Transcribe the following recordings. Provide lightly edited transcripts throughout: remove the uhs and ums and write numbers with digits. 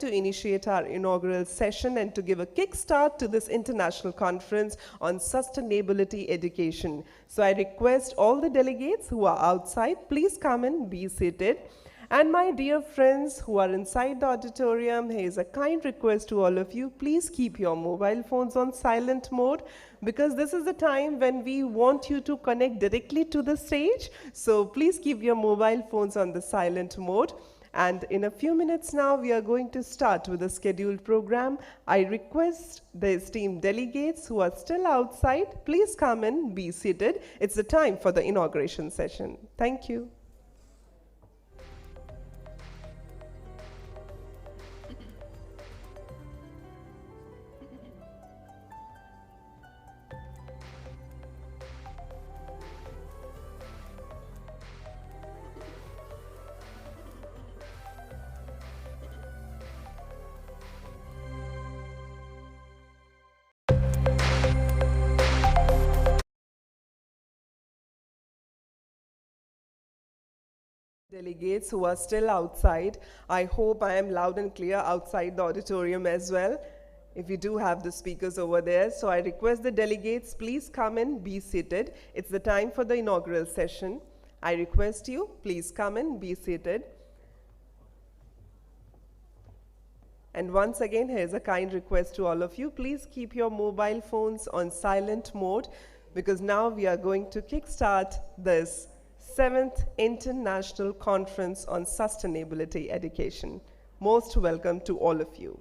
to initiate our inaugural session and to give a kickstart to this international conference on sustainability education. So I request all the delegates who are outside, please come and be seated. And my dear friends who are inside the auditorium, here is a kind request to all of you, please keep your mobile phones on silent mode because this is the time when we want you to connect directly to the stage. So please keep your mobile phones on the silent mode. And in a few minutes now, we are going to start with the scheduled program. I request the esteemed delegates who are still outside, please come and be seated. It's the time for the inauguration session. Thank you. Delegates who are still outside, I hope I am loud and clear outside the auditorium as well. If you do have the speakers over there, so I request the delegates, please come and be seated. It's the time for the inaugural session. I request you, please come and be seated. And once again, here's a kind request to all of you. Please keep your mobile phones on silent mode because now we are going to kickstart this 7th International Conference on Sustainability Education. Most welcome to all of you.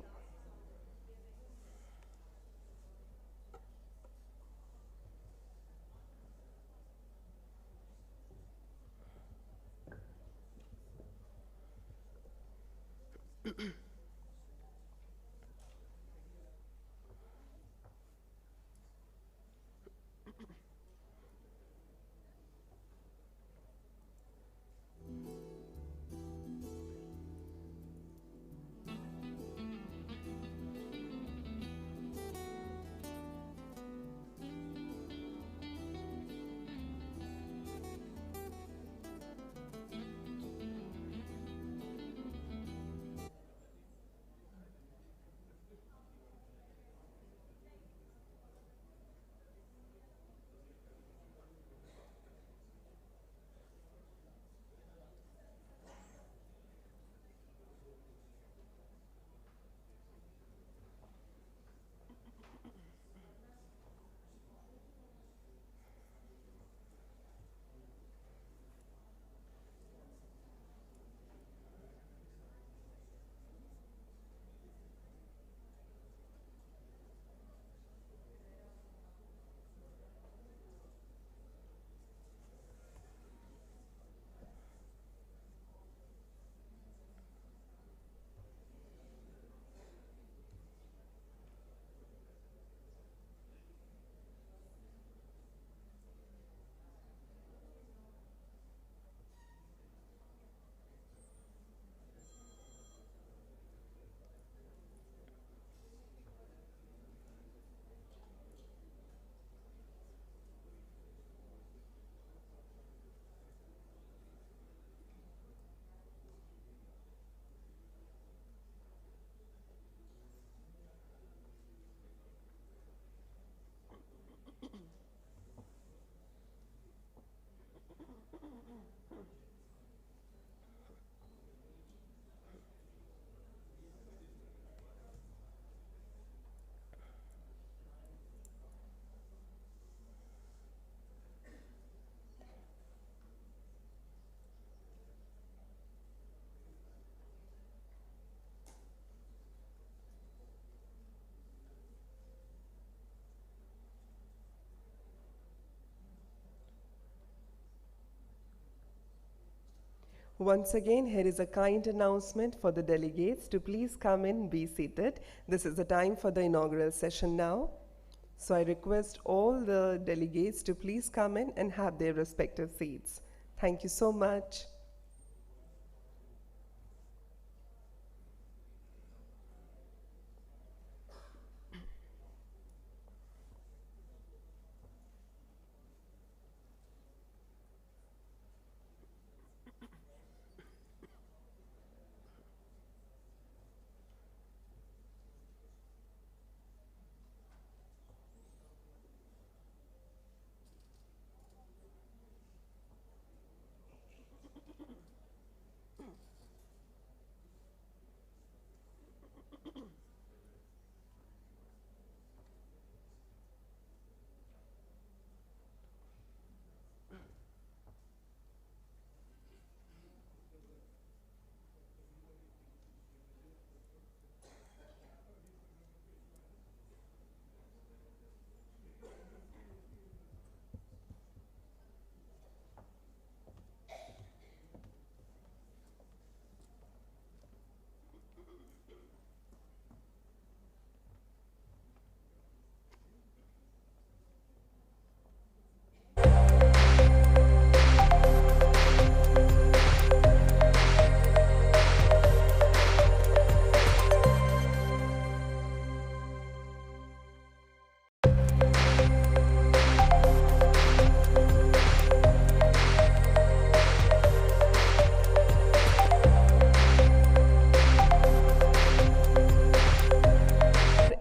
Once again, here is a kind announcement for the delegates to please come in, be seated. This is the time for the inaugural session now. So I request all the delegates to please come in and have their respective seats. Thank you so much.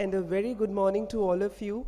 and a very good morning to all of you.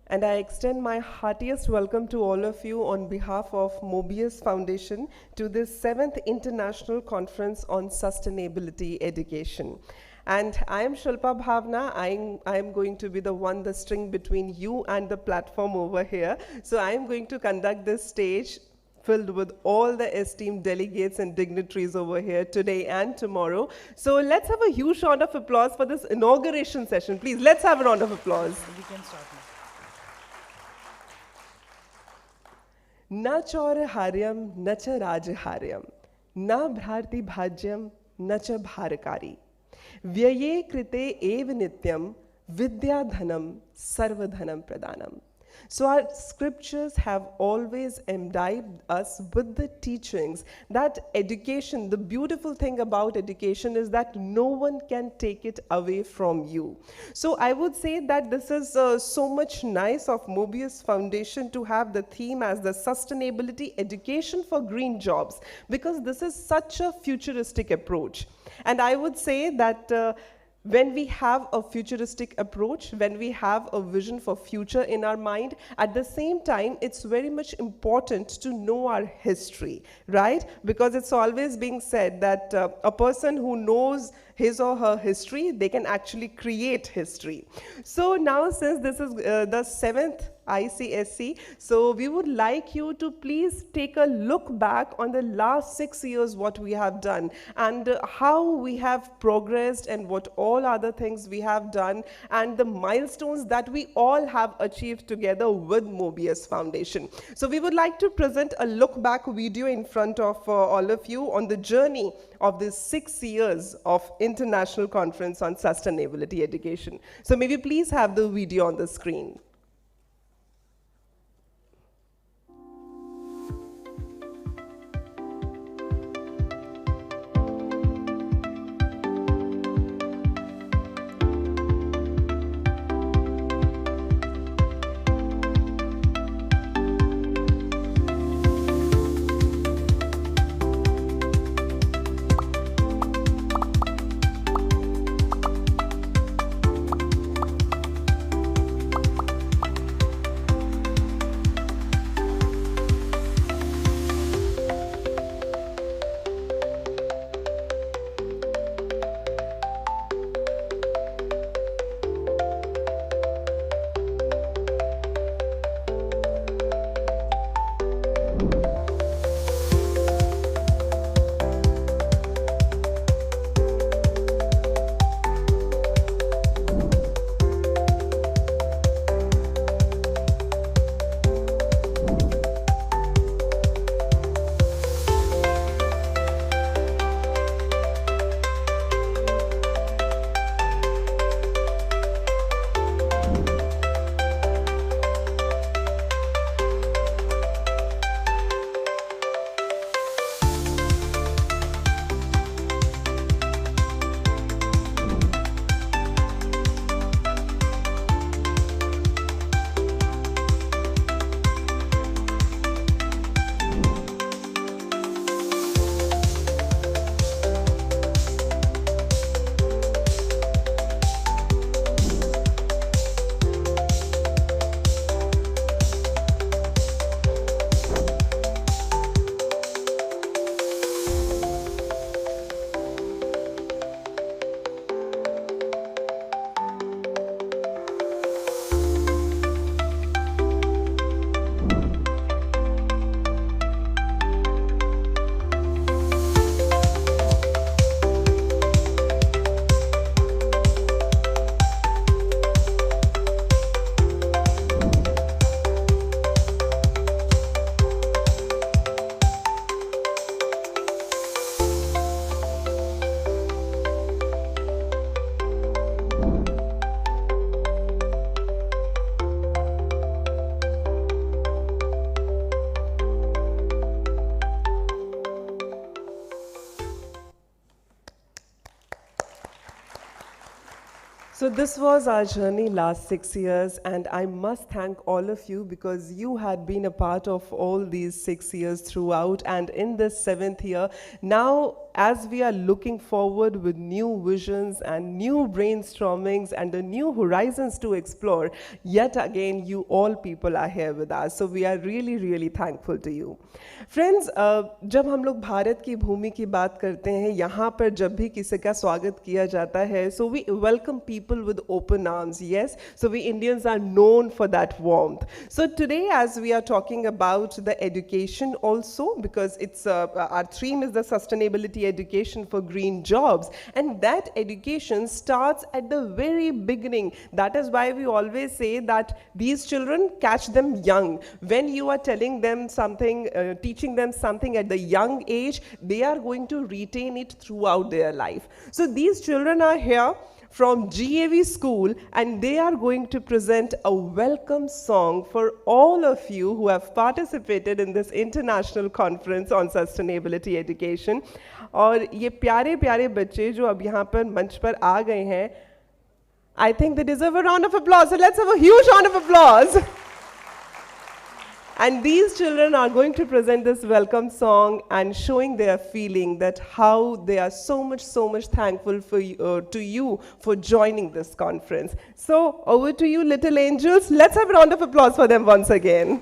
And I extend my heartiest welcome to all of you on behalf of Mobius Foundation to this 7th International Conference on Sustainability Education. And I am Shilpa Bhavna. I am going to be the string between you and the platform over here. So I am going to conduct this stage filled with all the esteemed delegates and dignitaries over here today and tomorrow. So let's have a huge round of applause for this inauguration session. Please, let's have a round of applause. We can start now. न चौरहार्यम न च राजहार्यम न भ्रार्ति भाज्यम न च भारकारी व्यये कृते एव नित्यम विद्याधनम सर्वधनम प्रदानम. So our scriptures have always imbibed us with the teachings that education, the beautiful thing about education is that no one can take it away from you. So I would say that this is so much nice of Mobius Foundation to have the theme as the sustainability education for green jobs, because this is such a futuristic approach. And I would say that when we have a futuristic approach, when we have a vision for future in our mind, at the same time, it's very much important to know our history, right? Because it's always being said that a person who knows his or her history, they can actually create history. So now, since this is the 7th ICSE, so we would like you to please take a look back on the last 6 years, what we have done and how we have progressed and what all other things we have done and the milestones that we all have achieved together with Mobius Foundation. So we would like to present a look back video in front of all of you on the journey of these 6 years of International Conference on Sustainability Education. So may we please have the video on the screen. So this was our journey last 6 years, and I must thank all of you because you had been a part of all these 6 years throughout, and in this 7th year, now as we are looking forward with new visions and new brainstormings and the new horizons to explore, yet again, you all people are here with us. So we are really, really thankful to you. Friends, जब हम लोग भारत की भूमि की बात करते हैं, यहाँ पर जब भी किसी का स्वागत किया जाता है, so we welcome people with open arms, yes? So we Indians are known for that warmth. So today, as we are talking about the education also, because it's our theme is the sustainability education for green jobs, and that education starts at the very beginning. That is why we always say that these children, catch them young. When you are telling them something, teaching them something at the young age, they are going to retain it throughout their life. So these children are here from GAV school, and they are going to present a welcome song for all of you who have participated in this international conference on sustainability education. और ये प्यारे प्यारे बच्चे जो अब यहाँ पर मंच पर आ गए हैं, I think they deserve a round of applause. So let's have a huge round of applause. And these children are going to present this welcome song and showing their feeling that how they are so much thankful for to you for joining this conference. So over to you, little angels. Let's have a round of applause for them once again.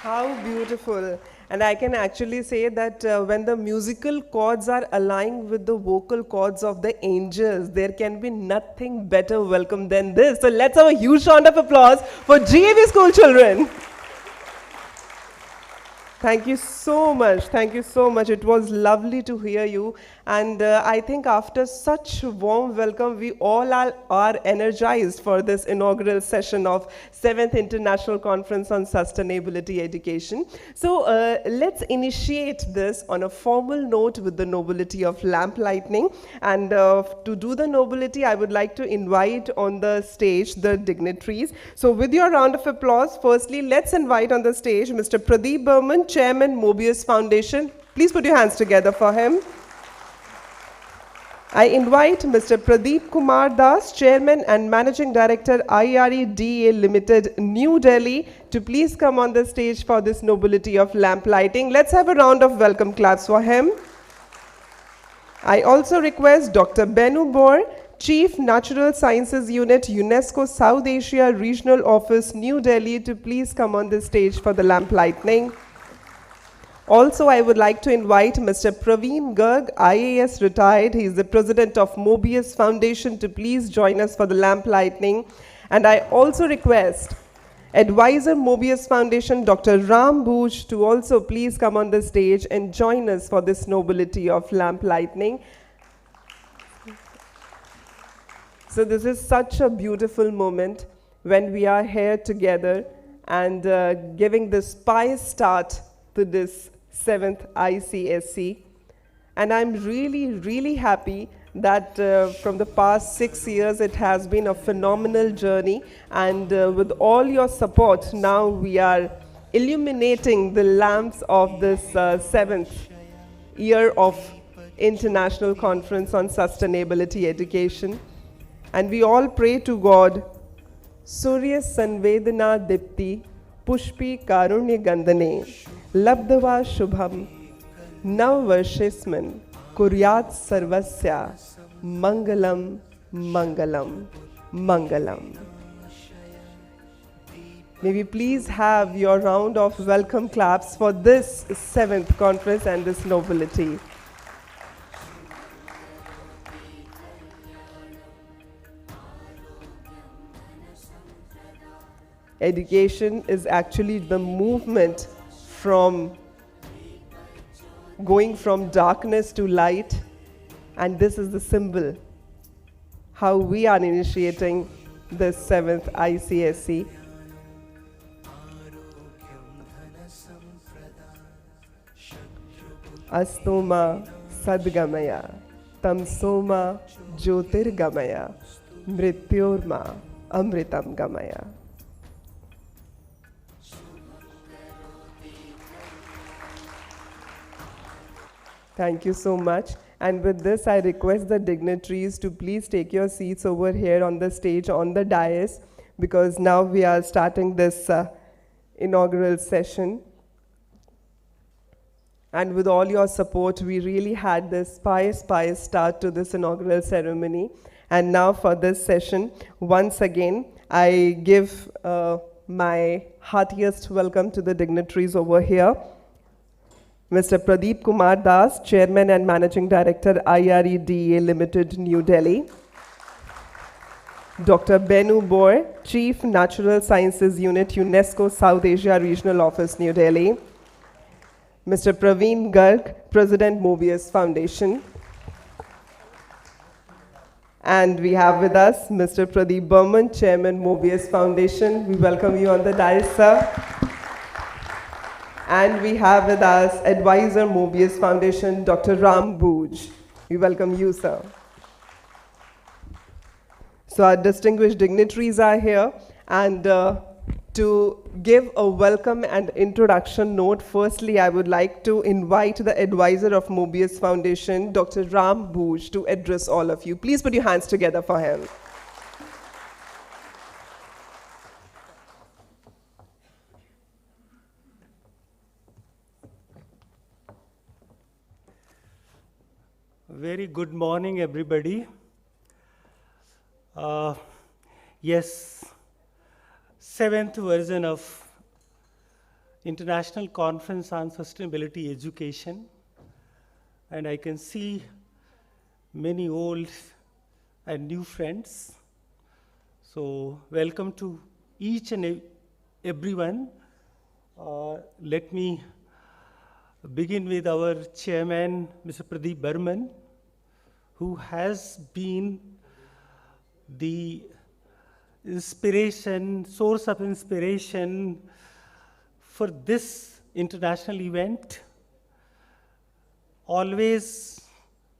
How beautiful. And I can actually say that when the musical chords are aligned with the vocal chords of the angels, there can be nothing better welcome than this. So let's have a huge round of applause for GAV school children. Thank you so much. Thank you so much. It was lovely to hear you. And I think after such warm welcome, we all are energized for this inaugural session of 7th International Conference on Sustainability Education. So let's initiate this on a formal note with the nobility of lamplighting. And to do the nobility, I would like to invite on the stage the dignitaries. So with your round of applause, firstly, let's invite on the stage Mr. Pradeep Burman, Chairman, Mobius Foundation. Please put your hands together for him. I invite Mr. Pradeep Kumar Das, Chairman and Managing Director, IREDA Limited, New Delhi, to please come on the stage for this nobility of lamplighting. Let's have a round of welcome claps for him. I also request Dr. Benu Bor, Chief Natural Sciences Unit, UNESCO South Asia Regional Office, New Delhi, to please come on the stage for the lamplighting. Also, I would like to invite Mr. Praveen Garg, IAS retired. He is the president of Mobius Foundation, to please join us for the lamplighting. And I also request Advisor Mobius Foundation, Dr. Ram Bhuj, to also please come on the stage and join us for this nobility of lamplighting. So this is such a beautiful moment when we are here together and giving this pious start to this 7th ICSE. And I'm really, really happy that from the past 6 years, it has been a phenomenal journey. And with all your support, now we are illuminating the lamps of this 7th year of International Conference on Sustainability Education. And we all pray to God, Surya Sanvedana Dipti, Pushpi Karunya Gandhane, Labdava Shubham, Nav Varshesman, Kuryat Sarvasya, Mangalam, Mangalam, Mangalam. May we please have your round of welcome claps for this 7th conference and this nobility. Education is actually the movement from going from darkness to light, and this is the symbol how we are initiating the 7th ICSE. Astoma Sadgamaya, Tamsoma Jyotirgamaya, Mrityorma Amritam Gamaya. Thank you so much. And with this, I request the dignitaries to please take your seats over here on the stage, on the dais, because now we are starting this inaugural session. And with all your support, we really had this pious start to this inaugural ceremony. And now for this session, once again, I give my heartiest welcome to the dignitaries over here. Mr. Pradeep Kumar Das, Chairman and Managing Director, IREDA Limited, New Delhi. Dr. Benu Bor, Chief Natural Sciences Unit, UNESCO South Asia Regional Office, New Delhi. Mr. Praveen Garg, President, Mobius Foundation. And we have with us Mr. Pradeep Burman, Chairman, Mobius Foundation. We welcome you on the dais, sir. And we have with us Advisor Mobius Foundation, Dr. Ram Bhuj. We welcome you, sir. So our distinguished dignitaries are here, and to give a welcome and introduction note, firstly, I would like to invite the advisor of Mobius Foundation, Dr. Ram Bhuj, to address all of you. Please put your hands together for him. Very good morning, everybody. Yes, 7th version of International Conference on Sustainability Education. And I can see many old and new friends. So welcome to each and everyone. Let me begin with our chairman, Mr. Pradeep Burman, who has been the source of inspiration for this international event, always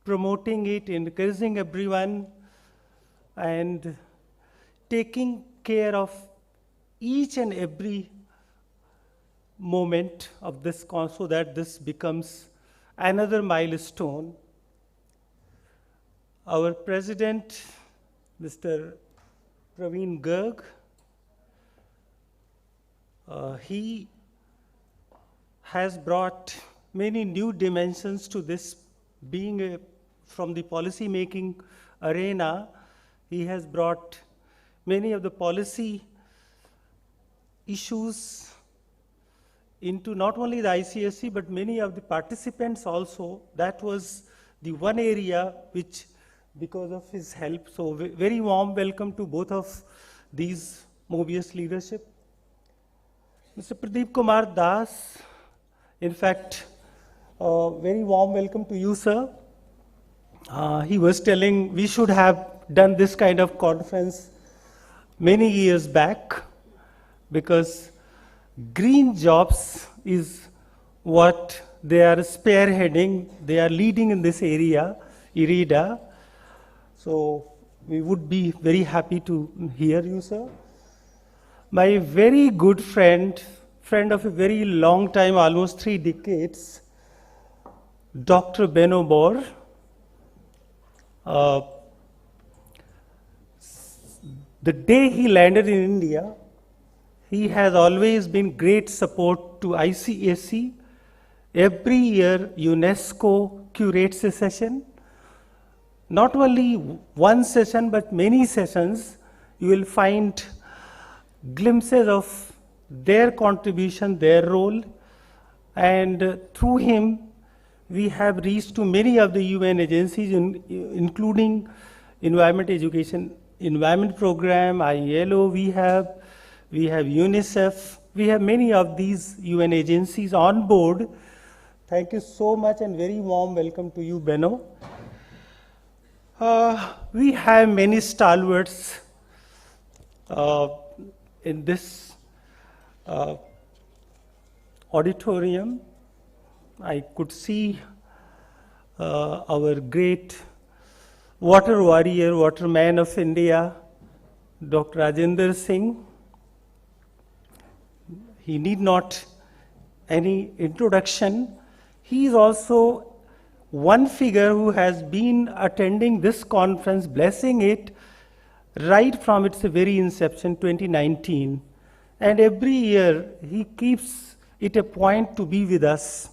promoting it, encouraging everyone, and taking care of each and every moment of this so that this becomes another milestone. Our president, Mr. Praveen Garg, he has brought many new dimensions to this. Being from the policy making arena, he has brought many of the policy issues into not only the ICSE, but many of the participants also. That was the one area which, because of his help, so very warm welcome to both of these Mobius leadership. Mr. Pradeep Kumar Das, in fact, very warm welcome to you, sir. He was telling we should have done this kind of conference many years back, because green jobs is what they are spearheading, they are leading in this area, IRIDA. So we would be very happy to hear you, sir. My very good friend of a very long time, almost 3 decades, Dr. Benno Bor. The day he landed in India, he has always been great support to ICSE. Every year, UNESCO curates a session. Not only one session, but many sessions. You will find glimpses of their contribution, their role. And through him, we have reached to many of the UN agencies, including Environment Education, Environment Program, ILO, we have UNICEF, we have many of these UN agencies on board. Thank you so much and very warm welcome to you, Benno. We have many stalwarts in this auditorium. I could see our great water warrior, waterman of India, Dr. Rajendra Singh. He need not any introduction. He is also one figure who has been attending this conference, blessing it right from its very inception, 2019. And every year he keeps it a point to be with us.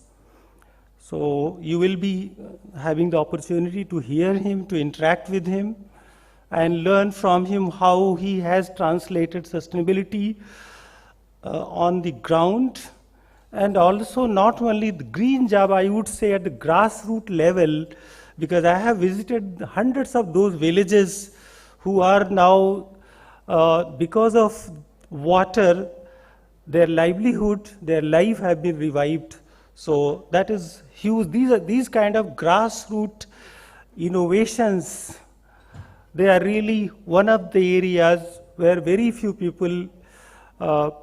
So you will be having the opportunity to hear him, to interact with him, and learn from him how he has translated sustainability on the ground, and also not only the green job, I would say at the grassroots level, because I have visited hundreds of those villages who are now, because of water, their livelihood, their life have been revived. So that is huge. These kind of grassroots innovations, they are really one of the areas where very few people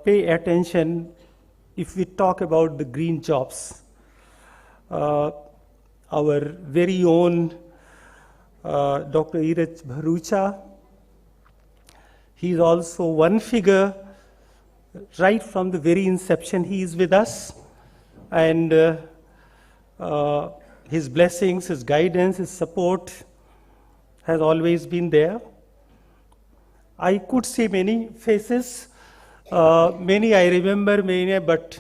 pay attention if we talk about the green jobs. Our very own Dr. Iraj Bharucha, he is also one figure right from the very inception. He is with us, and his blessings, his guidance, his support has always been there. I could see many faces, many I remember, many, but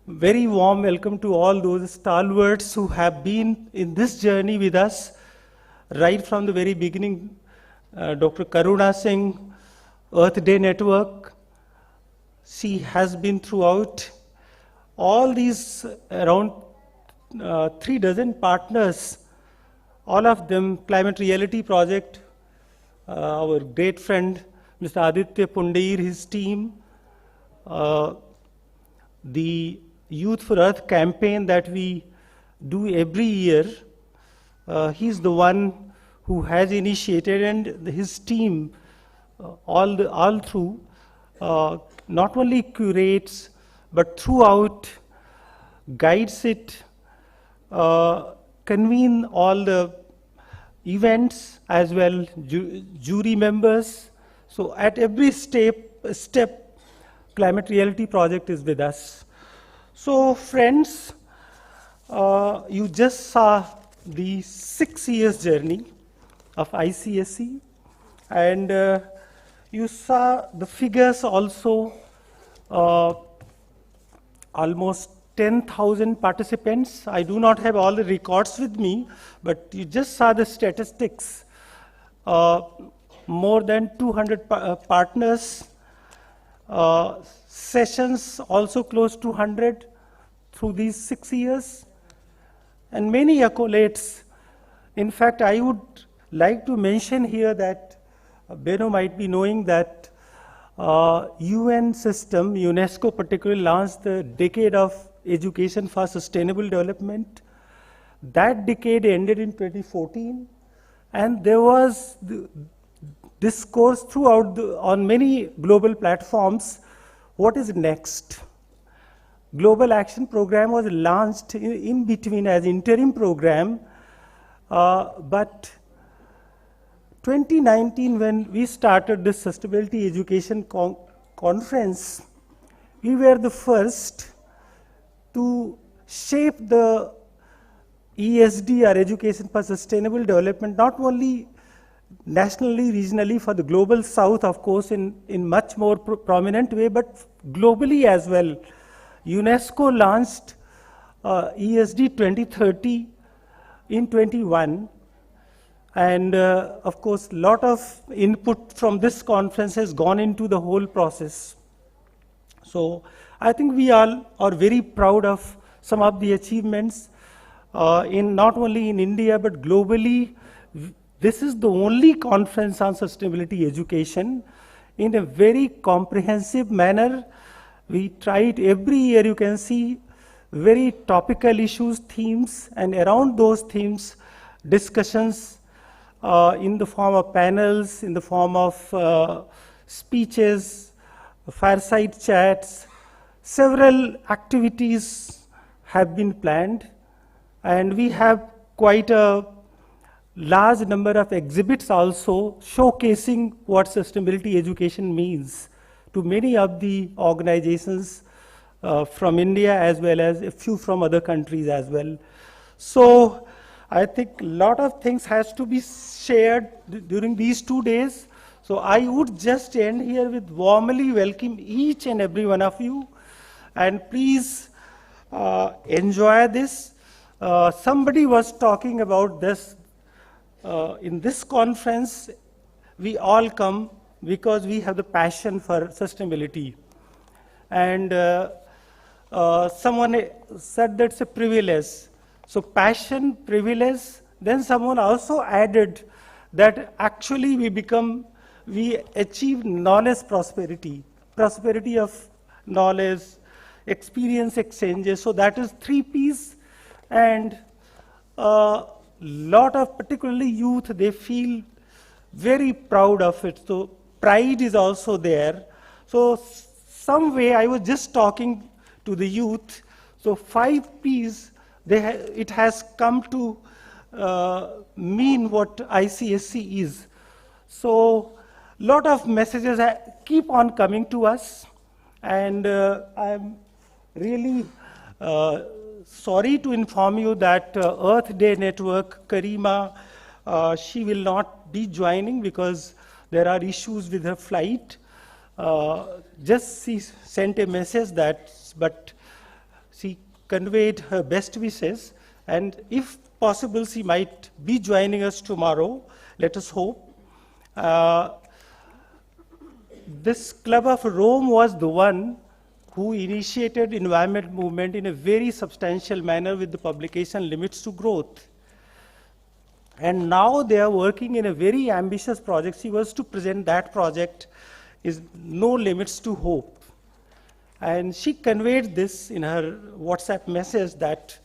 very warm welcome to all those stalwarts who have been in this journey with us right from the very beginning. Dr. Karuna Singh, Earth Day Network, she has been throughout. all these around 3 dozen partners, all of them Climate Reality Project, our great friend Mr. Aditya Pundir, his team, the Youth for Earth campaign that we do every year. He's the one who has initiated, and his team all through not only curates but throughout guides it, convene all the events as well, jury members. So at every step, Climate Reality Project is with us. So friends, you just saw the 6 years journey of ICSE, and you saw the figures also, almost 10,000 participants. I do not have all the records with me, but you just saw the statistics. More than 200 partners, sessions also close to 100 through these 6 years, and many accolades. In fact, I would like to mention here that Beno might be knowing that UN system, UNESCO particularly, launched the Decade of Education for Sustainable Development. That decade ended in 2014, and there was discourse throughout on many global platforms, what is next? Global Action Program was launched in between as interim program, but 2019, when we started this Sustainability Education Conference, we were the first to shape the ESD, or Education for Sustainable Development, not only nationally, regionally, for the global south, of course, in much more prominent way, but globally as well. UNESCO launched ESD 2030 in 21, and of course, a lot of input from this conference has gone into the whole process. So I think we all are very proud of some of the achievements in not only in India but globally. This is the only conference on sustainability education in a very comprehensive manner. We try it every year. You can see very topical issues, themes, and around those themes, discussions in the form of panels, in the form of speeches, fireside chats. Several activities have been planned, and we have quite a large number of exhibits also showcasing what sustainability education means to many of the organizations from India, as well as a few from other countries as well. So I think a lot of things has to be shared during these 2 days. So I would just end here with warmly welcome each and every one of you, and please enjoy this. Somebody was talking about this. In this conference, we all come because we have the passion for sustainability. And someone said that's a privilege. So passion, privilege, then someone also added that actually we achieve knowledge prosperity, prosperity of knowledge, experience exchanges. So that is 3 P's, and lot of particularly youth, they feel very proud of it. So pride is also there. So some way I was just talking to the youth. So 5 P's, it has come to mean what ICSE is. So lot of messages keep on coming to us, and I'm really sorry to inform you that Earth Day Network, Karima, she will not be joining because there are issues with her flight. Just she sent a message but she conveyed her best wishes, and if possible, she might be joining us tomorrow. Let us hope. This Club of Rome was the one who initiated environment movement in a very substantial manner with the publication Limits to Growth. And now they are working in a very ambitious project. She was to present that project, is No Limits to Hope. And she conveyed this in her WhatsApp message that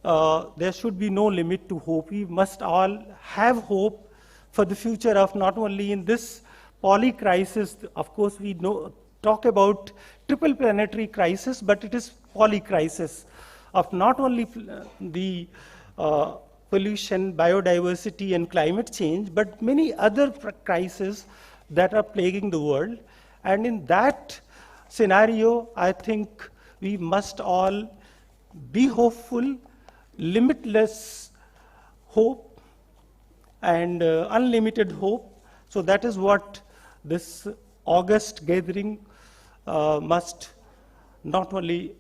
there should be no limit to hope. We must all have hope for the future of not only in this poly crisis. Of course, we talk about triple planetary crisis, but it is poly crisis of not only the pollution, biodiversity, and climate change, but many other crises that are plaguing the world. And in that scenario, I think we must all be hopeful, limitless hope, and unlimited hope. So that is what this August gathering must not only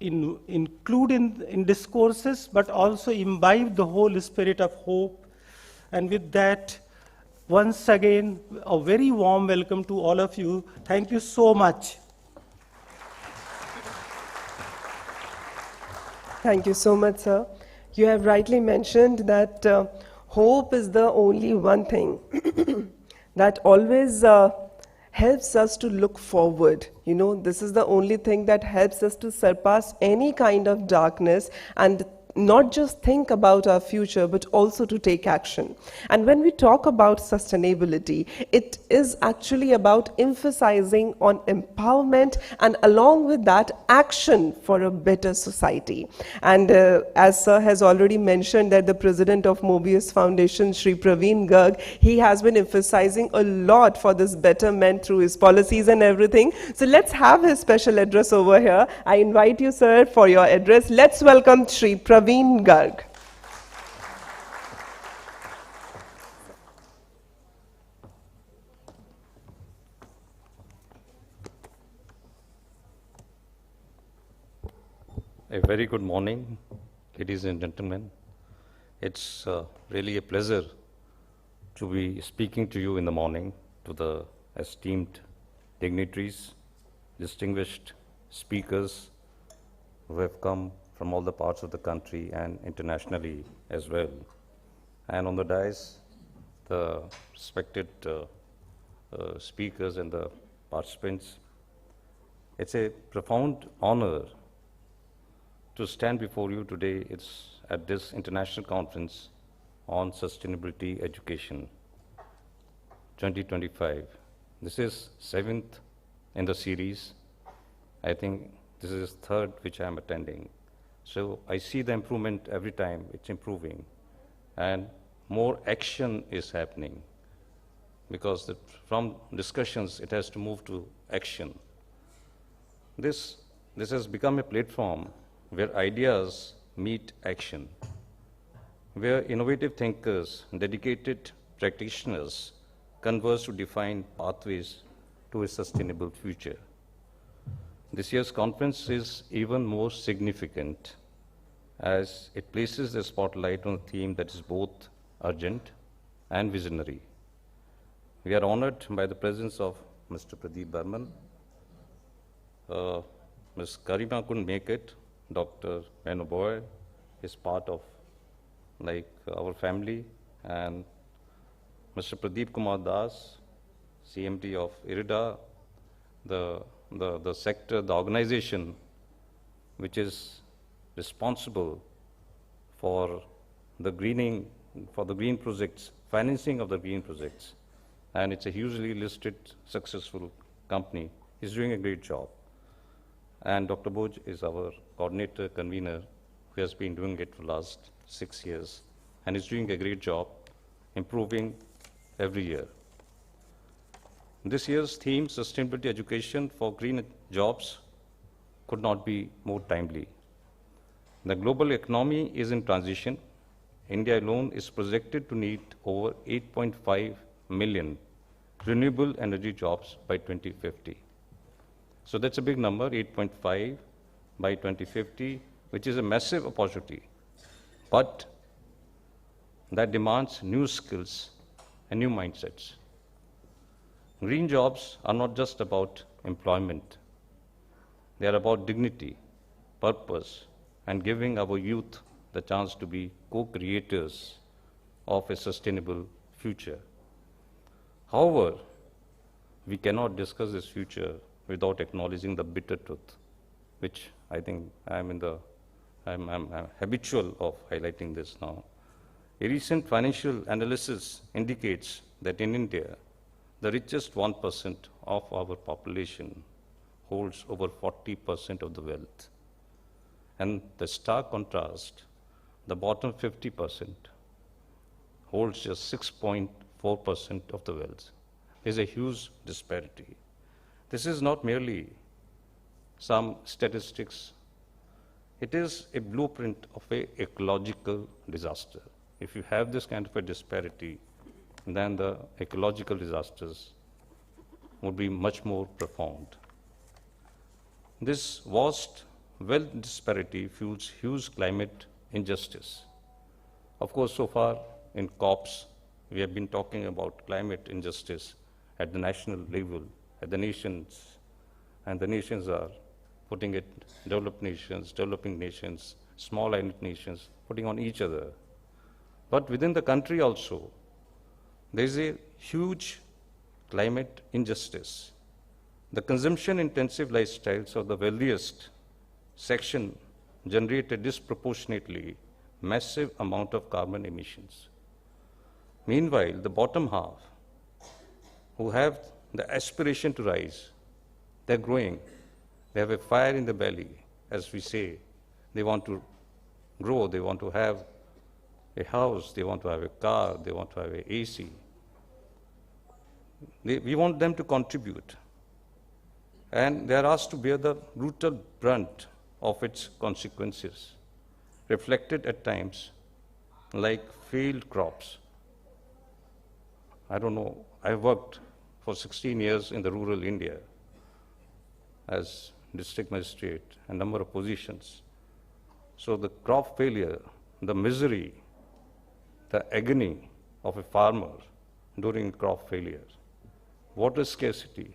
include in discourses, but also imbibe the whole spirit of hope. And with that, once again, a very warm welcome to all of you. Thank you so much. Thank you so much, sir. You have rightly mentioned that hope is the only one thing that always helps us to look forward. You know, this is the only thing that helps us to surpass any kind of darkness and not just think about our future, but also to take action. And when we talk about sustainability, it is actually about emphasizing on empowerment and along with that, action for a better society. And as sir has already mentioned that the president of Mobius Foundation, Shri Praveen Garg, he has been emphasizing a lot for this betterment through his policies and everything. So let's have his special address over here. I invite you, sir, for your address. Let's welcome Shri Praveen Garg. A very good morning, ladies and gentlemen. It's really a pleasure to be speaking to you in the morning, to the esteemed dignitaries, distinguished speakers who have come from all the parts of the country and internationally as well. And on the dais, the respected speakers and the participants. It's a profound honor to stand before you today. It's at this international conference on sustainability education 2025. This is 7th in the series. I think this is 3rd which I'm attending. So I see the improvement every time, it's improving. And more action is happening because from discussions it has to move to action. This has become a platform where ideas meet action, where innovative thinkers, dedicated practitioners converse to define pathways to a sustainable future. This year's conference is even more significant as it places the spotlight on a theme that is both urgent and visionary. We are honored by the presence of Mr. Pradeep Burman. Ms. Karima couldn't make it. Dr. Menoboy is part of our family, and Mr. Pradeep Kumar Das, CMD of IRIDA, the sector, the organization which is responsible for the green projects, financing of the green projects, and it's a hugely listed, successful company. He's doing a great job. And Dr. Boj is our coordinator, convener, who has been doing it for the last 6 years, and is doing a great job, improving every year. This year's theme, Sustainability Education for Green Jobs, could not be more timely. The global economy is in transition. India alone is projected to need over 8.5 million renewable energy jobs by 2050. So that's a big number, 8.5 by 2050, which is a massive opportunity. But that demands new skills and new mindsets. Green jobs are not just about employment. They are about dignity, purpose, and giving our youth the chance to be co-creators of a sustainable future. However, we cannot discuss this future without acknowledging the bitter truth, which I think I'm habitual of highlighting this now. A recent financial analysis indicates that in India, the richest 1% of our population holds over 40% of the wealth. And the stark contrast, the bottom 50% holds just 6.4% of the wealth. There's a huge disparity. This is not merely some statistics. It is a blueprint of an ecological disaster. If you have this kind of a disparity, then the ecological disasters would be much more profound. This vast wealth disparity fuels huge climate injustice. Of course, so far in COPs, we have been talking about climate injustice at the national level, at the nations, and the nations are putting it, developing nations, small island nations, putting on each other. But within the country also, there is a huge climate injustice. The consumption-intensive lifestyles of the wealthiest section generate a disproportionately massive amount of carbon emissions. Meanwhile, the bottom half, who have the aspiration to rise, they're growing. They have a fire in the belly, as we say. They want to grow, they want to have a house, they want to have a car, they want to have an AC. We want them to contribute. And they are asked to bear the brutal brunt of its consequences, reflected at times like failed crops. I don't know, I worked for 16 years in the rural India as district magistrate, a number of positions. So the crop failure, the misery, the agony of a farmer during crop failure, water scarcity,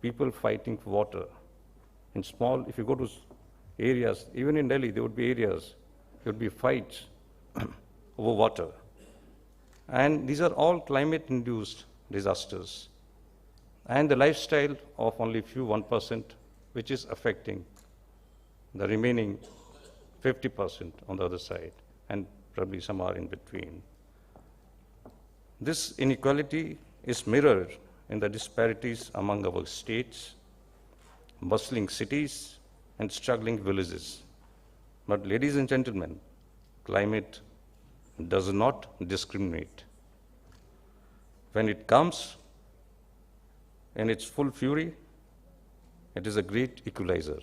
people fighting for water. In small, if you go to areas, even in Delhi, there would be areas, there would be fights over water. And these are all climate-induced disasters. And the lifestyle of only few 1%, which is affecting the remaining 50% on the other side, and probably some are in between. This inequality is mirrored in the disparities among our states, bustling cities, and struggling villages. But ladies and gentlemen, climate does not discriminate. When it comes in its full fury, it is a great equalizer.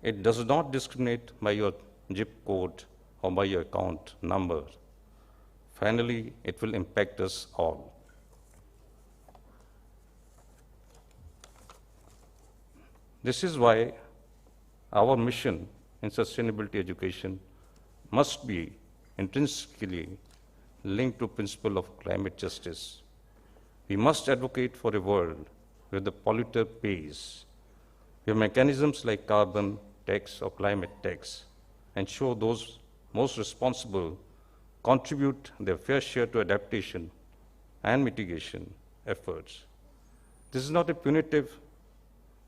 It does not discriminate by your zip code or by your account number. Finally, it will impact us all. This is why our mission in sustainability education must be intrinsically linked to principle of climate justice. We must advocate for a world where the polluter pays, where mechanisms like carbon tax or climate tax ensure those most responsible contribute their fair share to adaptation and mitigation efforts. This is not a punitive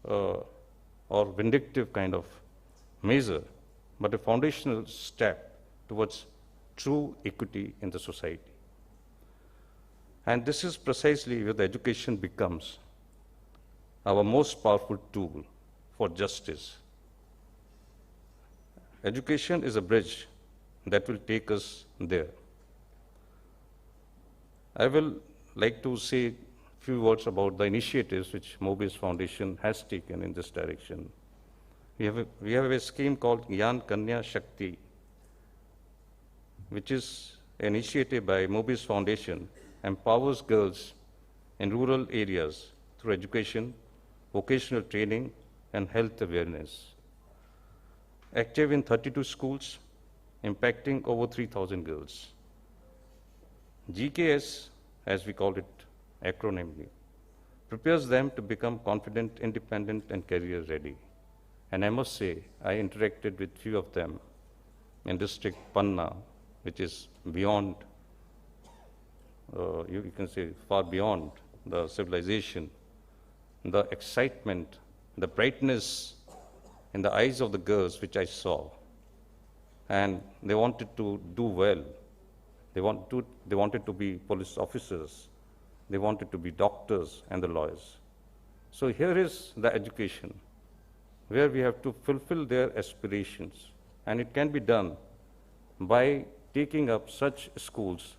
or vindictive kind of measure, but a foundational step towards true equity in the society. And this is precisely where the education becomes our most powerful tool for justice. Education is a bridge that will take us there. I will like to say a few words about the initiatives which Mobius Foundation has taken in this direction. We have a scheme called Gyan Kanya Shakti, which is an initiative by Mobius Foundation, empowers girls in rural areas through education, vocational training, and health awareness. Active in 32 schools, impacting over 3,000 girls. GKS, as we call it acronymically, prepares them to become confident, independent, and career ready. And I must say, I interacted with few of them in district Panna, which is beyond, you can say far beyond the civilization, the excitement, the brightness in the eyes of the girls which I saw. And they wanted to do well. They wanted to be police officers. They wanted to be doctors and the lawyers. So here is the education where we have to fulfill their aspirations. And it can be done by taking up such schools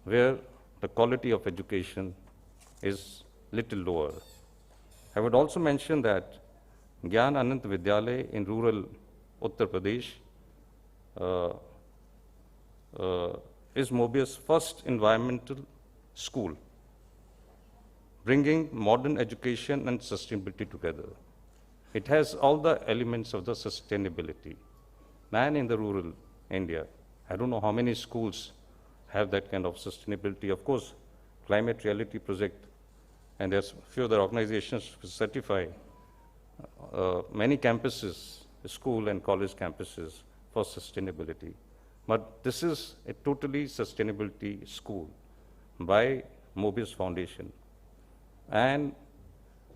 where the quality of education is little lower. I would also mention that Gyan Anant Vidyalaya in rural Uttar Pradesh is Mobius' first environmental school, bringing modern education and sustainability together. It has all the elements of the sustainability. Man in the rural India, I don't know how many schools have that kind of sustainability. Of course, Climate Reality Project, and there's a few other organizations who certify many campuses, school and college campuses, for sustainability. But this is a totally sustainability school by Mobius Foundation. And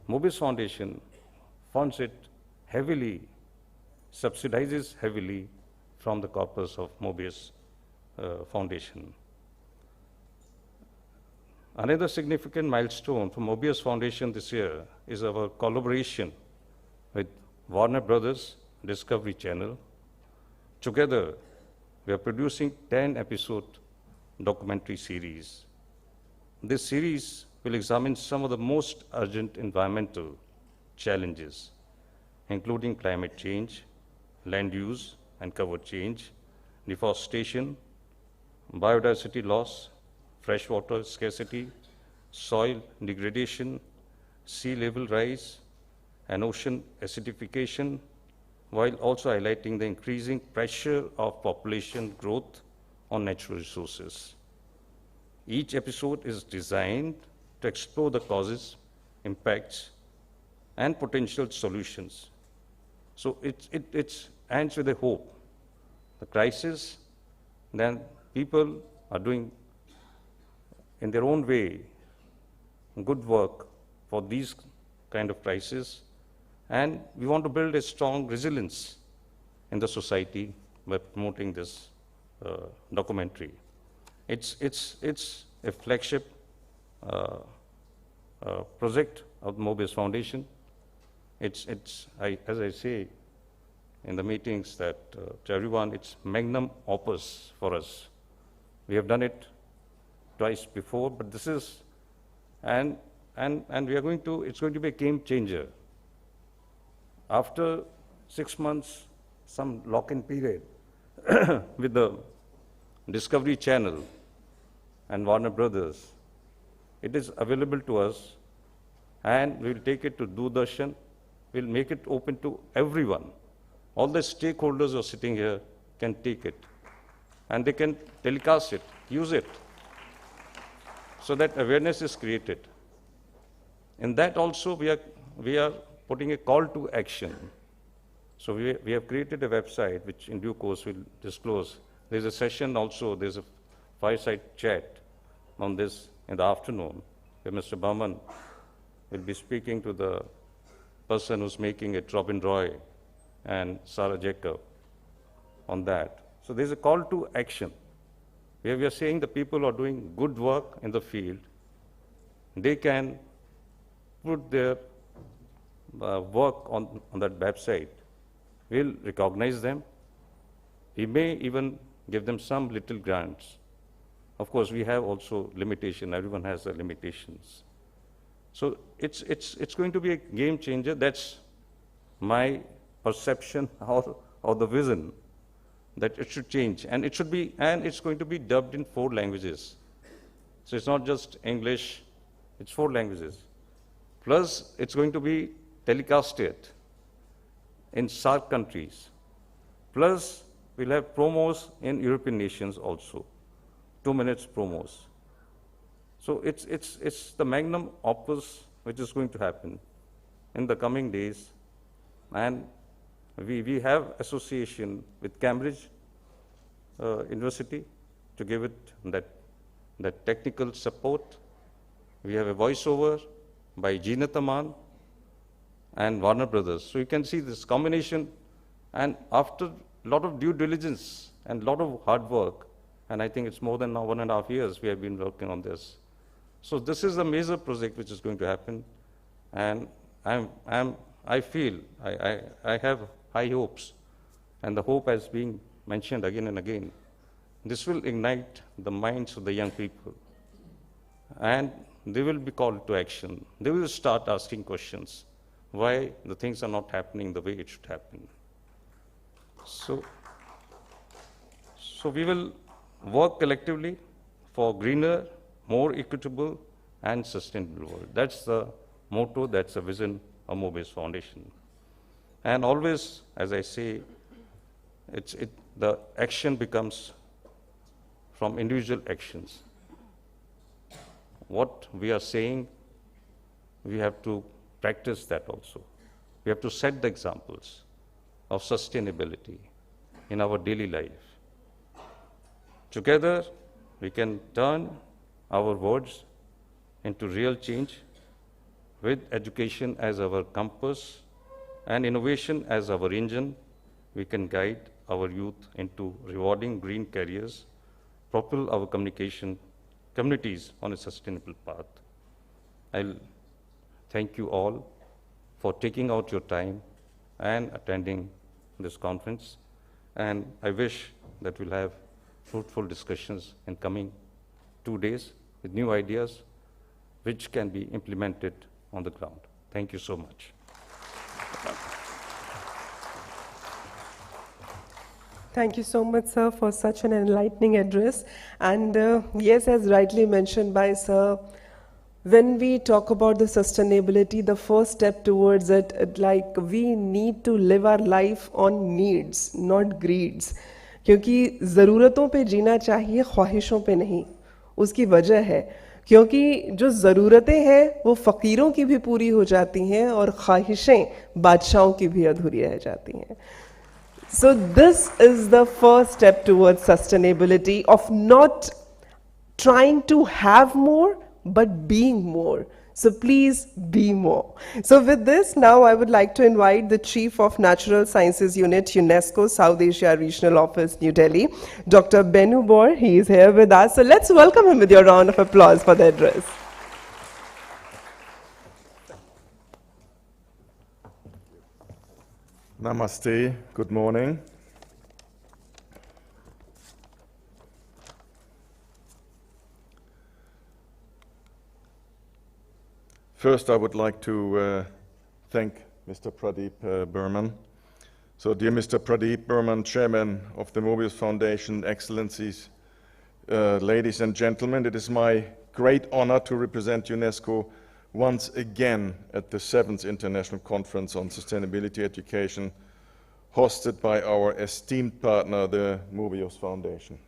Mobius Foundation funds it heavily, subsidizes heavily from the corpus of Mobius Foundation. Another significant milestone for Mobius Foundation this year is our collaboration with Warner Brothers Discovery Channel. Together, we are producing 10-episode documentary series. This series will examine some of the most urgent environmental challenges, including climate change, land use and cover change, deforestation, biodiversity loss, freshwater scarcity, soil degradation, sea level rise, and ocean acidification, while also highlighting the increasing pressure of population growth on natural resources. Each episode is designed to explore the causes, impacts, and potential solutions. So it ends with a hope. The crisis, then people are doing in their own way good work for these kind of crises, and we want to build a strong resilience in the society by promoting this documentary. It's a flagship project of the Mobius Foundation. As I say in the meetings that to everyone, it's magnum opus for us. We have done it twice before, but this is, and we are going to, it's going to be a game changer. After 6 months, some lock-in period with the Discovery Channel and Warner Brothers, it is available to us, and we will take it to Doordarshan. We'll make it open to everyone. All the stakeholders who are sitting here can take it, and they can telecast it, use it, so that awareness is created. In that also, we are putting a call to action. So we have created a website, which in due course we'll disclose. There's a session also, there's a fireside chat on this in the afternoon, where Mr. Burman will be speaking to the person who's making it, Robin Roy and Sarah Jacob, on that. So there's a call to action, where we are saying the people who are doing good work in the field, they can put their work on that website. We'll recognize them. We may even give them some little grants. Of course, we have also limitation. Everyone has their limitations. So it's going to be a game changer. That's my perception or the vision, that it should change. And it should be, and it's going to be dubbed in 4 languages. So it's not just English, it's 4 languages. Plus, it's going to be telecasted in SAARC countries. Plus, we'll have promos in European nations also, 2 minutes promos. So it's the magnum opus which is going to happen in the coming days. And we have association with Cambridge University to give it that technical support. We have a voiceover by Jeanat Aman and Warner Brothers. So you can see this combination, and after a lot of due diligence and a lot of hard work, and I think it's more than now 1.5 years we have been working on this. So this is a major project which is going to happen, and I feel I have high hopes, and the hope has been mentioned again and again. This will ignite the minds of the young people, and they will be called to action. They will start asking questions, why the things are not happening the way it should happen. So we will work collectively for greener, more equitable, and sustainable world. That's the motto, that's the vision of Mobius Foundation. And always, as I say, the action becomes from individual actions. What we are saying, we have to practice that also. We have to set the examples of sustainability in our daily life. Together, we can turn our words into real change with education as our compass and innovation as our engine. We can guide our youth into rewarding green careers, propel our communities on a sustainable path. I'll thank you all for taking out your time and attending this conference. And I wish that we'll have fruitful discussions in coming 2 days with new ideas which can be implemented on the ground. Thank you so much. Thank you so much, sir, for such an enlightening address. And yes, as rightly mentioned by sir, when we talk about the sustainability, the first step towards it, like we need to live our life on needs, not greeds. क्योंकि ज़रूरतों पे जीना चाहिए, ख्वाहिशों पे नहीं. उसकी वजह है क्योंकि जो ज़रूरतें हैं वो फ़कीरों की भी पूरी हो जाती हैं और ख्वाहिशें बादशाहों की भी अधूरी रह जाती हैं. So this is the first step towards sustainability, of not trying to have more, but being more. So please be more. So with this, now I would like to invite the Chief of Natural Sciences Unit, UNESCO South Asia Regional Office, New Delhi, Dr. Benu Bor. He is here with us. So let's welcome him with your round of applause for the address. Namaste, good morning. First, I would like to thank Mr. Pradeep Burman. So, dear Mr. Pradeep Burman, Chairman of the Mobius Foundation, Excellencies, ladies and gentlemen, it is my great honor to represent UNESCO once again at the 7th International Conference on Sustainability Education, hosted by our esteemed partner, the Mobius Foundation.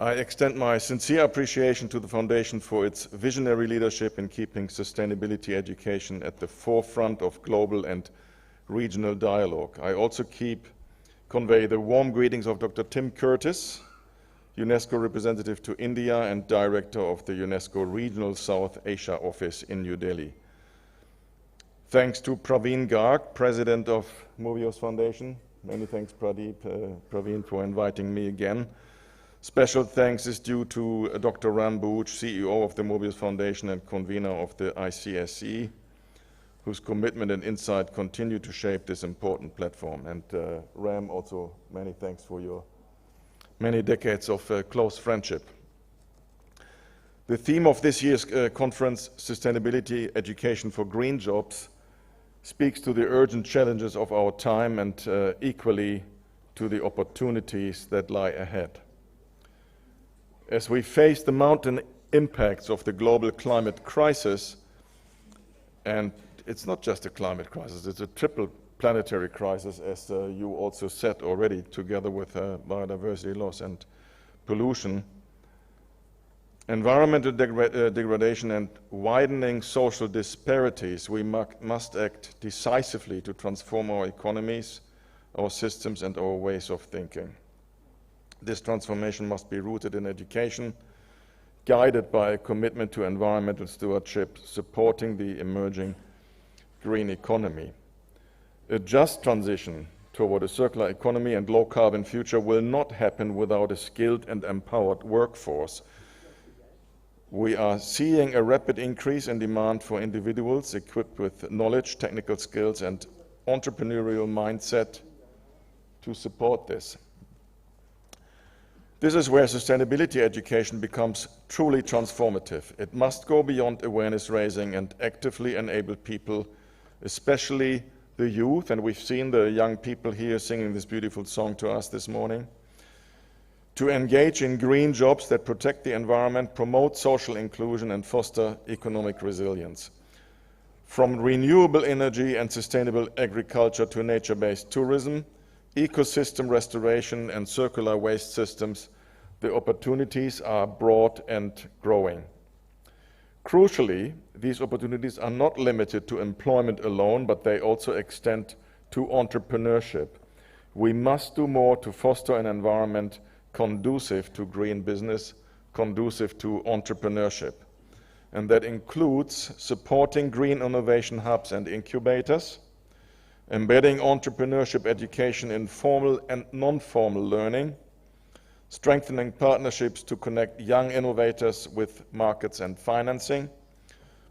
I extend my sincere appreciation to the Foundation for its visionary leadership in keeping sustainability education at the forefront of global and regional dialogue. I also convey the warm greetings of Dr. Tim Curtis, UNESCO representative to India and director of the UNESCO Regional South Asia Office in New Delhi. Thanks to Praveen Garg, president of Mobius Foundation. Many thanks, Praveen, for inviting me again. Special thanks is due to Dr. Ram Booch, CEO of the Mobius Foundation and convener of the ICSE, whose commitment and insight continue to shape this important platform. And Ram, also many thanks for your many decades of close friendship. The theme of this year's conference, Sustainability Education for Green Jobs, speaks to the urgent challenges of our time and equally to the opportunities that lie ahead. As we face the mounting impacts of the global climate crisis, and it's not just a climate crisis, it's a triple planetary crisis, as you also said already, together with biodiversity loss and pollution. environmental degradation and widening social disparities, we must act decisively to transform our economies, our systems, and our ways of thinking. This transformation must be rooted in education, guided by a commitment to environmental stewardship, supporting the emerging green economy. A just transition toward a circular economy and low-carbon future will not happen without a skilled and empowered workforce. We are seeing a rapid increase in demand for individuals equipped with knowledge, technical skills, and entrepreneurial mindset to support this. This is where sustainability education becomes truly transformative. It must go beyond awareness raising and actively enable people, especially the youth, and we've seen the young people here singing this beautiful song to us this morning, to engage in green jobs that protect the environment, promote social inclusion, and foster economic resilience. From renewable energy and sustainable agriculture to nature-based tourism, ecosystem restoration, and circular waste systems, the opportunities are broad and growing. Crucially, these opportunities are not limited to employment alone, but they also extend to entrepreneurship. We must do more to foster an environment conducive to green business, conducive to entrepreneurship. And that includes supporting green innovation hubs and incubators, embedding entrepreneurship education in formal and non-formal learning, strengthening partnerships to connect young innovators with markets and financing,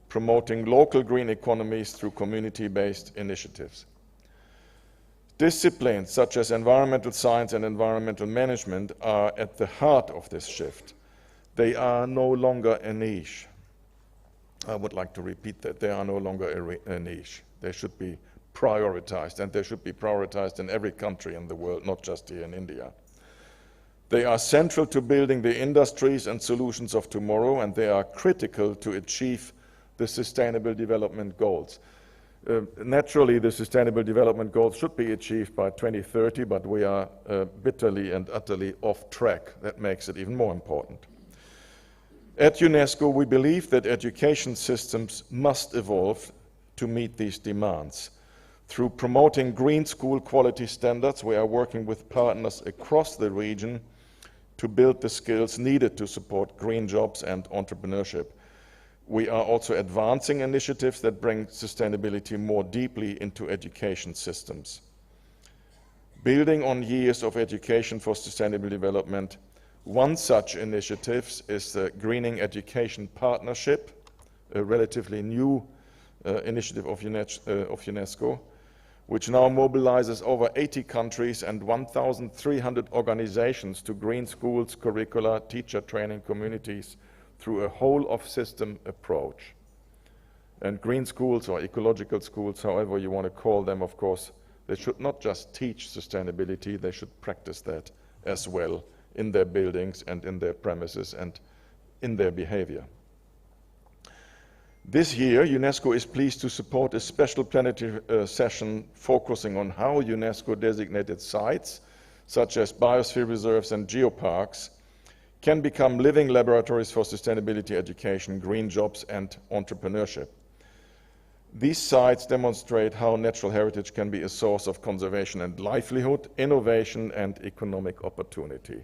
promoting local green economies through community-based initiatives. Disciplines such as environmental science and environmental management are at the heart of this shift. They are no longer a niche. I would like to repeat that. They are no longer a niche. They should be prioritized, and they should be prioritized in every country in the world, not just here in India. They are central to building the industries and solutions of tomorrow, and they are critical to achieve the Sustainable Development Goals. Naturally, the Sustainable Development Goals should be achieved by 2030, but we are bitterly and utterly off track. That makes it even more important. At UNESCO, we believe that education systems must evolve to meet these demands. Through promoting green school quality standards, we are working with partners across the region to build the skills needed to support green jobs and entrepreneurship. We are also advancing initiatives that bring sustainability more deeply into education systems. Building on years of education for sustainable development, one such initiative is the Greening Education Partnership, a relatively new initiative of UNESCO, which now mobilizes over 80 countries and 1,300 organizations to green schools, curricula, teacher training communities through a whole-of-system approach. And green schools or ecological schools, however you want to call them, of course, they should not just teach sustainability, they should practice that as well in their buildings and in their premises and in their behavior. This year, UNESCO is pleased to support a special plenary session focusing on how UNESCO designated sites, such as biosphere reserves and geoparks, can become living laboratories for sustainability education, green jobs, and entrepreneurship. These sites demonstrate how natural heritage can be a source of conservation and livelihood, innovation, and economic opportunity.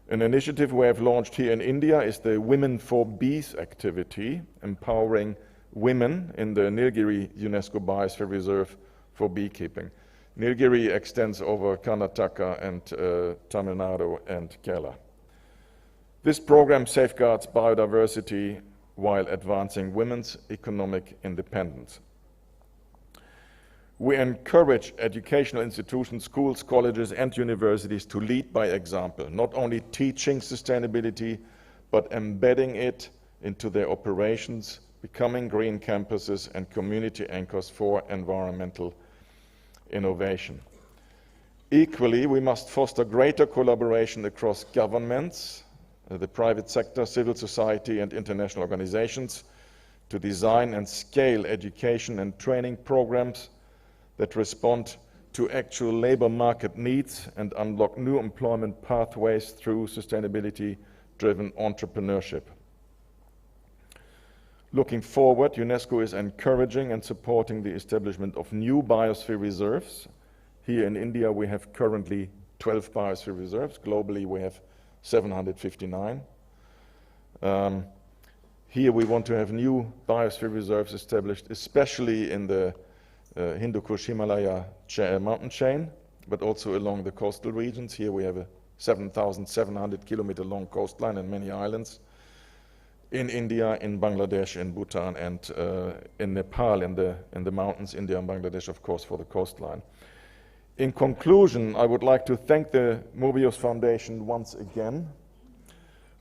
An initiative we have launched here in India is the Women for Bees activity, empowering women in the Nilgiri UNESCO Biosphere Reserve for beekeeping. Nilgiri extends over Karnataka and Tamil Nadu and Kerala. This program safeguards biodiversity while advancing women's economic independence. We encourage educational institutions, schools, colleges, and universities to lead by example, not only teaching sustainability, but embedding it into their operations, becoming green campuses and community anchors for environmental innovation. Equally, we must foster greater collaboration across governments, the private sector, civil society, and international organizations to design and scale education and training programs that respond to actual labor market needs and unlock new employment pathways through sustainability purpose-driven entrepreneurship. Looking forward, UNESCO is encouraging and supporting the establishment of new biosphere reserves. Here in India, we have currently 12 biosphere reserves. Globally, we have 759. Here we want to have new biosphere reserves established, especially in the Hindu Kush Himalaya mountain chain, but also along the coastal regions. Here we have a 7,700 kilometer long coastline and many islands. In India, in Bangladesh, in Bhutan, and in Nepal, in the mountains, India and Bangladesh, of course, for the coastline. In conclusion, I would like to thank the Mobius Foundation once again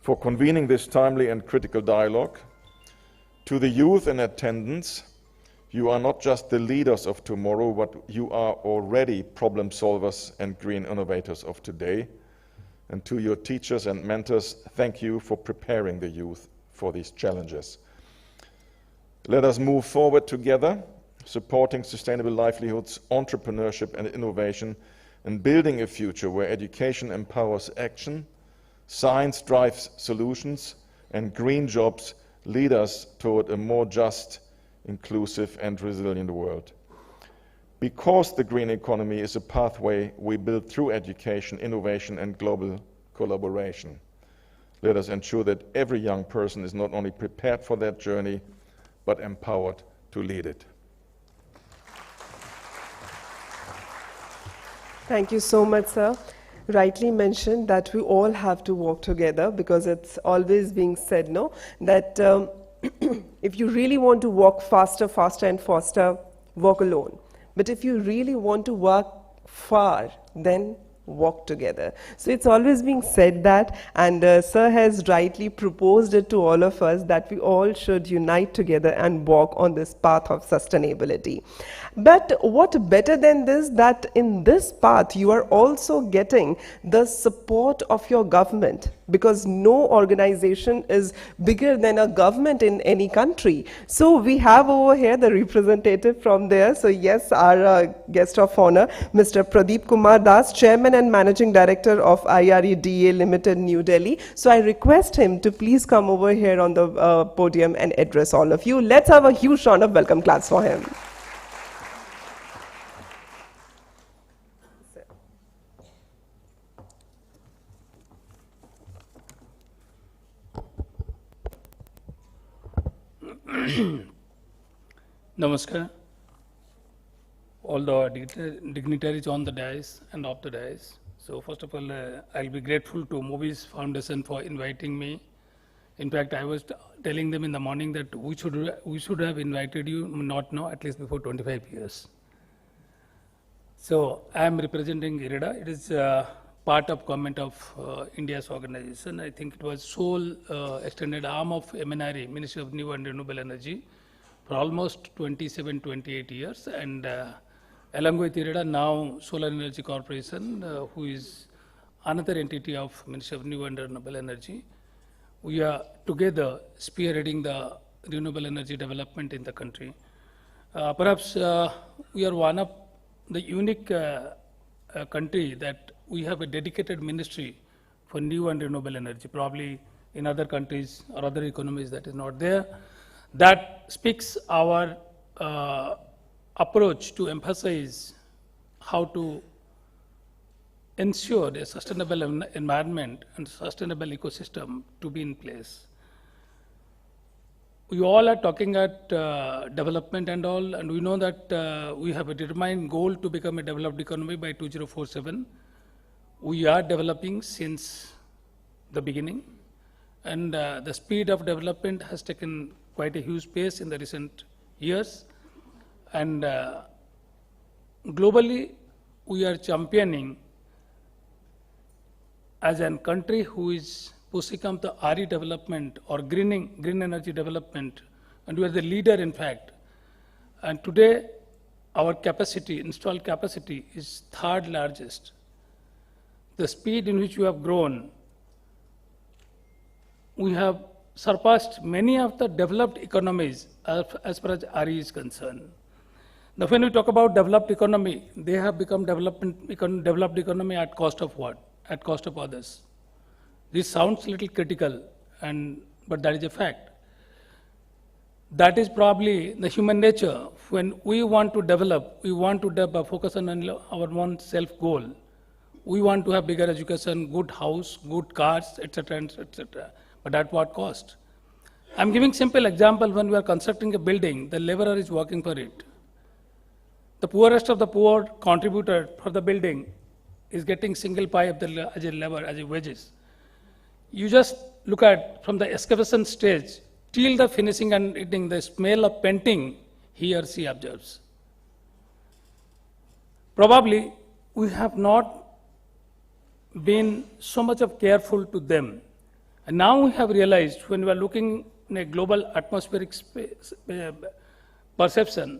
for convening this timely and critical dialogue. To the youth in attendance, you are not just the leaders of tomorrow, but you are already problem solvers and green innovators of today. And to your teachers and mentors, thank you for preparing the youth for these challenges. Let us move forward together, supporting sustainable livelihoods, entrepreneurship and innovation, and building a future where education empowers action, science drives solutions, and green jobs lead us toward a more just, inclusive and resilient world. Because the green economy is a pathway we build through education, innovation and global collaboration. Let us ensure that every young person is not only prepared for that journey, but empowered to lead it. Thank you so much, sir. Rightly mentioned that we all have to work together, because it's always being said, no, that if you really want to walk faster and faster, walk alone. But if you really want to walk far, then walk together. So it's always being said that, and sir has rightly proposed it to all of us, that we all should unite together and walk on this path of sustainability. But what better than this, that in this path you are also getting the support of your government, because no organization is bigger than a government in any country. So we have over here the representative from there. So yes, our guest of honor, Mr. Pradeep Kumar Das, Chairman and Managing Director of IREDA Limited, New Delhi. So I request him to please come over here on the podium and address all of you. Let's have a huge round of welcome claps for him. Namaskar. All the dignitaries on the dais and off the dais. So first of all, I'll be grateful to Mobius Foundation for inviting me. In fact, I was telling them in the morning that we should have invited you, not now, at least before 25 years. So I am representing IREDA. It is part of government of India's organization. I think it was sole extended arm of MNRE, Ministry of New and Renewable Energy, for almost 27, 28 years. And along with IREDA, now Solar Energy Corporation, who is another entity of Ministry of New and Renewable Energy. We are together spearheading the renewable energy development in the country. Perhaps we are one of the unique country that we have a dedicated ministry for new and renewable energy. Probably in other countries or other economies that is not there. That speaks our approach to emphasize how to ensure a sustainable environment and sustainable ecosystem to be in place. We all are talking at development and all, and we know that we have a determined goal to become a developed economy by 2047. We are developing since the beginning, and the speed of development has taken quite a huge pace in the recent years. And globally, we are championing as a country who is pushing up the RE development or green energy development, and we are the leader in fact. And today, our capacity, installed capacity, is third largest. The speed in which we have grown, we have surpassed many of the developed economies as far as RE is concerned. Now, when we talk about developed economy, they have become developed economy at cost of what? At cost of others. This sounds a little critical, but that is a fact. That is probably the human nature. When we want to develop, focus on our own self-goal. We want to have bigger education, good house, good cars, etc., etc. But at what cost? I'm giving simple example. When we are constructing a building, the laborer is working for it. The poorest of the poor contributor for the building is getting single pie of the as a labor, as a wages. You just look at from the excavation stage till the finishing and eating, the smell of painting he or she observes. Probably we have not been so much of careful to them. And now we have realized when we are looking in a global atmospheric space, perception,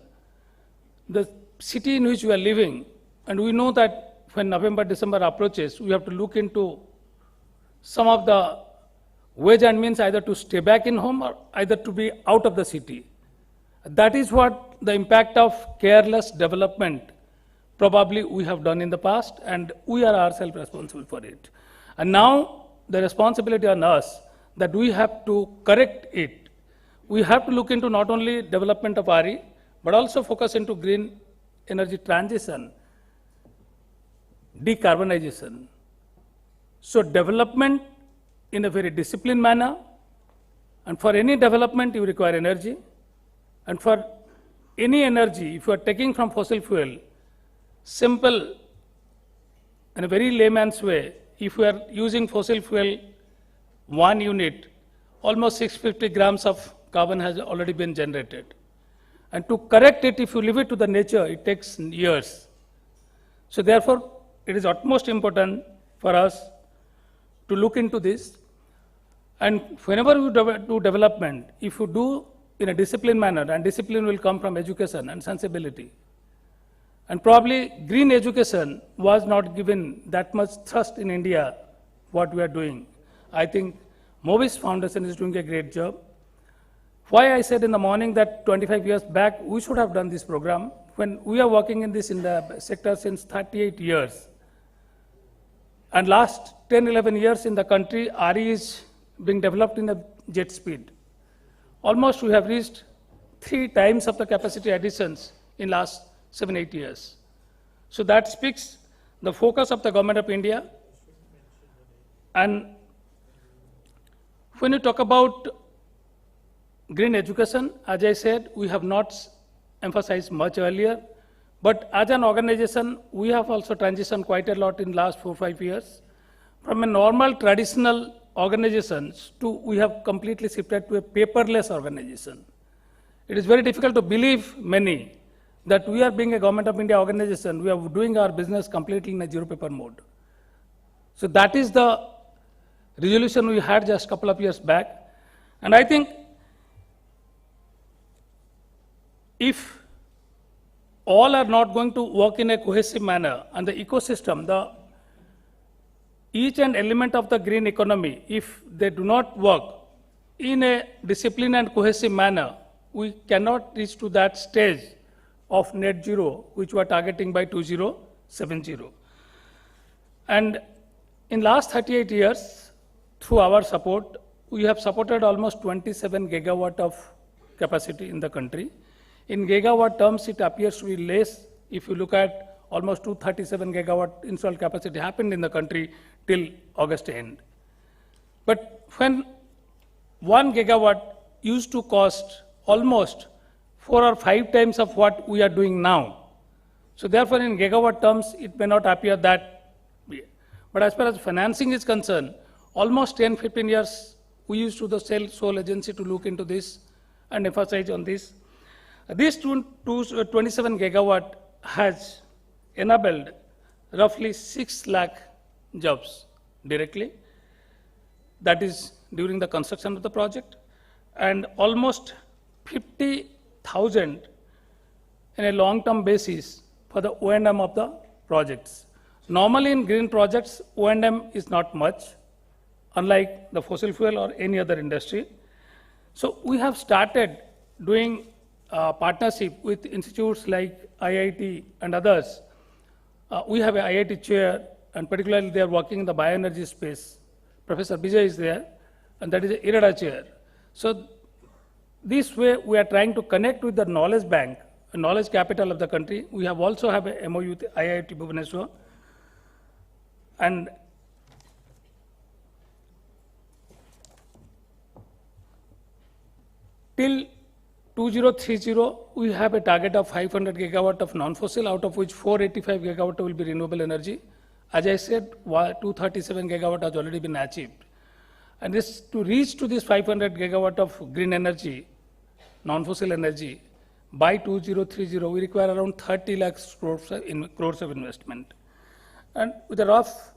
the city in which we are living, and we know that when November, December approaches, we have to look into some of the ways and means either to stay back in home or either to be out of the city. That is what the impact of careless development probably we have done in the past, and we are ourselves responsible for it. And now the responsibility on us that we have to correct it. We have to look into not only development of RE, but also focus into green energy transition, decarbonization. So development in a very disciplined manner, and for any development you require energy, and for any energy, if you are taking from fossil fuel, simple, in a very layman's way, if we are using fossil fuel 1 unit, almost 650 grams of carbon has already been generated. And to correct it, if you leave it to the nature, it takes years. So therefore, it is utmost important for us to look into this. And whenever you do development, if you do in a disciplined manner, and discipline will come from education and sensibility. And probably green education was not given that much thrust in India, what we are doing. I think Mobius Foundation is doing a great job. Why I said in the morning that 25 years back, we should have done this program, when we are working in the sector since 38 years. And last 10, 11 years in the country, RE is being developed in a jet speed. Almost we have reached 3 times of the capacity additions in last 7, 8 years. So that speaks the focus of the government of India. And when you talk about green education, as I said, we have not emphasized much earlier, but as an organization, we have also transitioned quite a lot in last 4, 5 years. From a normal traditional organizations to we have completely shifted to a paperless organization. It is very difficult to believe many that we are being a government of India organization, we are doing our business completely in a zero paper mode. So that is the resolution we had just a couple of years back. And I think if all are not going to work in a cohesive manner and the ecosystem, each and element of the green economy, if they do not work in a disciplined and cohesive manner, we cannot reach to that stage of net zero, which we are targeting by 2070. And in last 38 years, through our support, we have supported almost 27 gigawatt of capacity in the country. In gigawatt terms, it appears to be less if you look at almost 237 gigawatt installed capacity happened in the country till August end. But when 1 gigawatt used to cost almost 4 or 5 times of what we are doing now. So therefore, in gigawatt terms, it may not appear that big. But as far as financing is concerned, almost 10, 15 years, we used to the sole agency to look into this and emphasize on this. This 27 gigawatt has enabled roughly 6 lakh jobs directly. That is during the construction of the project, and almost 50,000 in a long-term basis for the O&M of the projects. Normally in green projects, O&M is not much, unlike the fossil fuel or any other industry. So we have started doing partnership with institutes like IIT and others. We have an IIT chair, and particularly they are working in the bioenergy space, Professor Bijay is there, and that is the IREDA chair. So this way we are trying to connect with the knowledge bank, a knowledge capital of the country. We have also have a MOU with IIT Bhubaneswar. And till 2030, we have a target of 500 gigawatt of non-fossil, out of which 485 gigawatt will be renewable energy. As I said, 237 gigawatt has already been achieved. And this, to reach to this 500 gigawatt of green energy, non-fossil energy, by 2030, we require around 30 lakhs crores of investment. And with a rough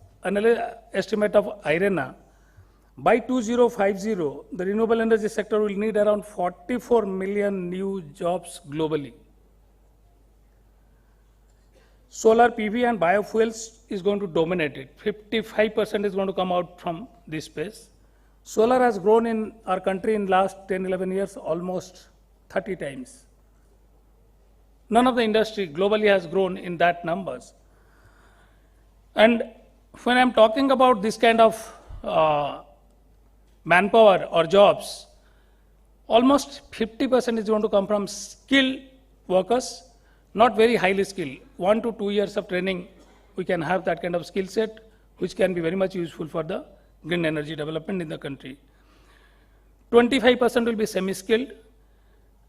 estimate of IRENA, by 2050, the renewable energy sector will need around 44 million new jobs globally. Solar PV and biofuels is going to dominate it. 55% is going to come out from this space. Solar has grown in our country in last 10, 11 years almost 30 times. None of the industry globally has grown in that numbers. And when I'm talking about this kind of manpower or jobs, almost 50% is going to come from skilled workers, not very highly skilled. 1 to 2 years of training, we can have that kind of skill set, which can be very much useful for the green energy development in the country. 25% will be semi-skilled,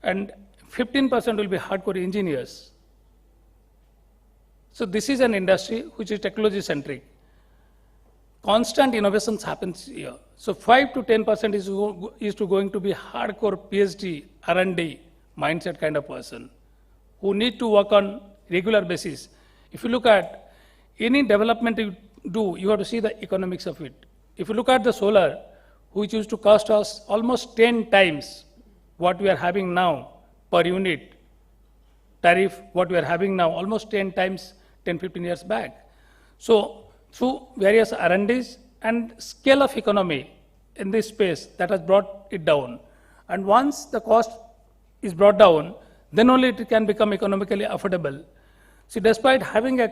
and 15% will be hardcore engineers. So this is an industry which is technology centric. Constant innovations happens here. So 5 to 10% is going to be hardcore PhD, R&D mindset kind of person who need to work on regular basis. If you look at any development you do, you have to see the economics of it. If you look at the solar, which used to cost us almost 10 times what we are having now per unit tariff, what we are having now, almost 10 times 10, 15 years back. So through various R&Ds and scale of economy in this space, that has brought it down. And once the cost is brought down, then only it can become economically affordable. See, despite having a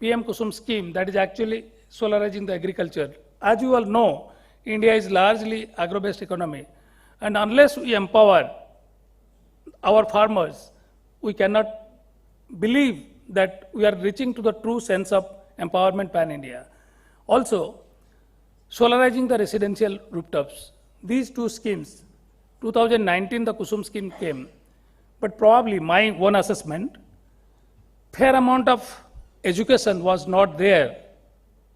PM Kusum scheme that is actually solarizing the agriculture, as you all know, India is largely agro-based economy. And unless we empower our farmers, we cannot believe that we are reaching to the true sense of empowerment pan-India. Also, solarizing the residential rooftops. These two schemes, 2019 the Kusum scheme came, but probably my own assessment, fair amount of education was not there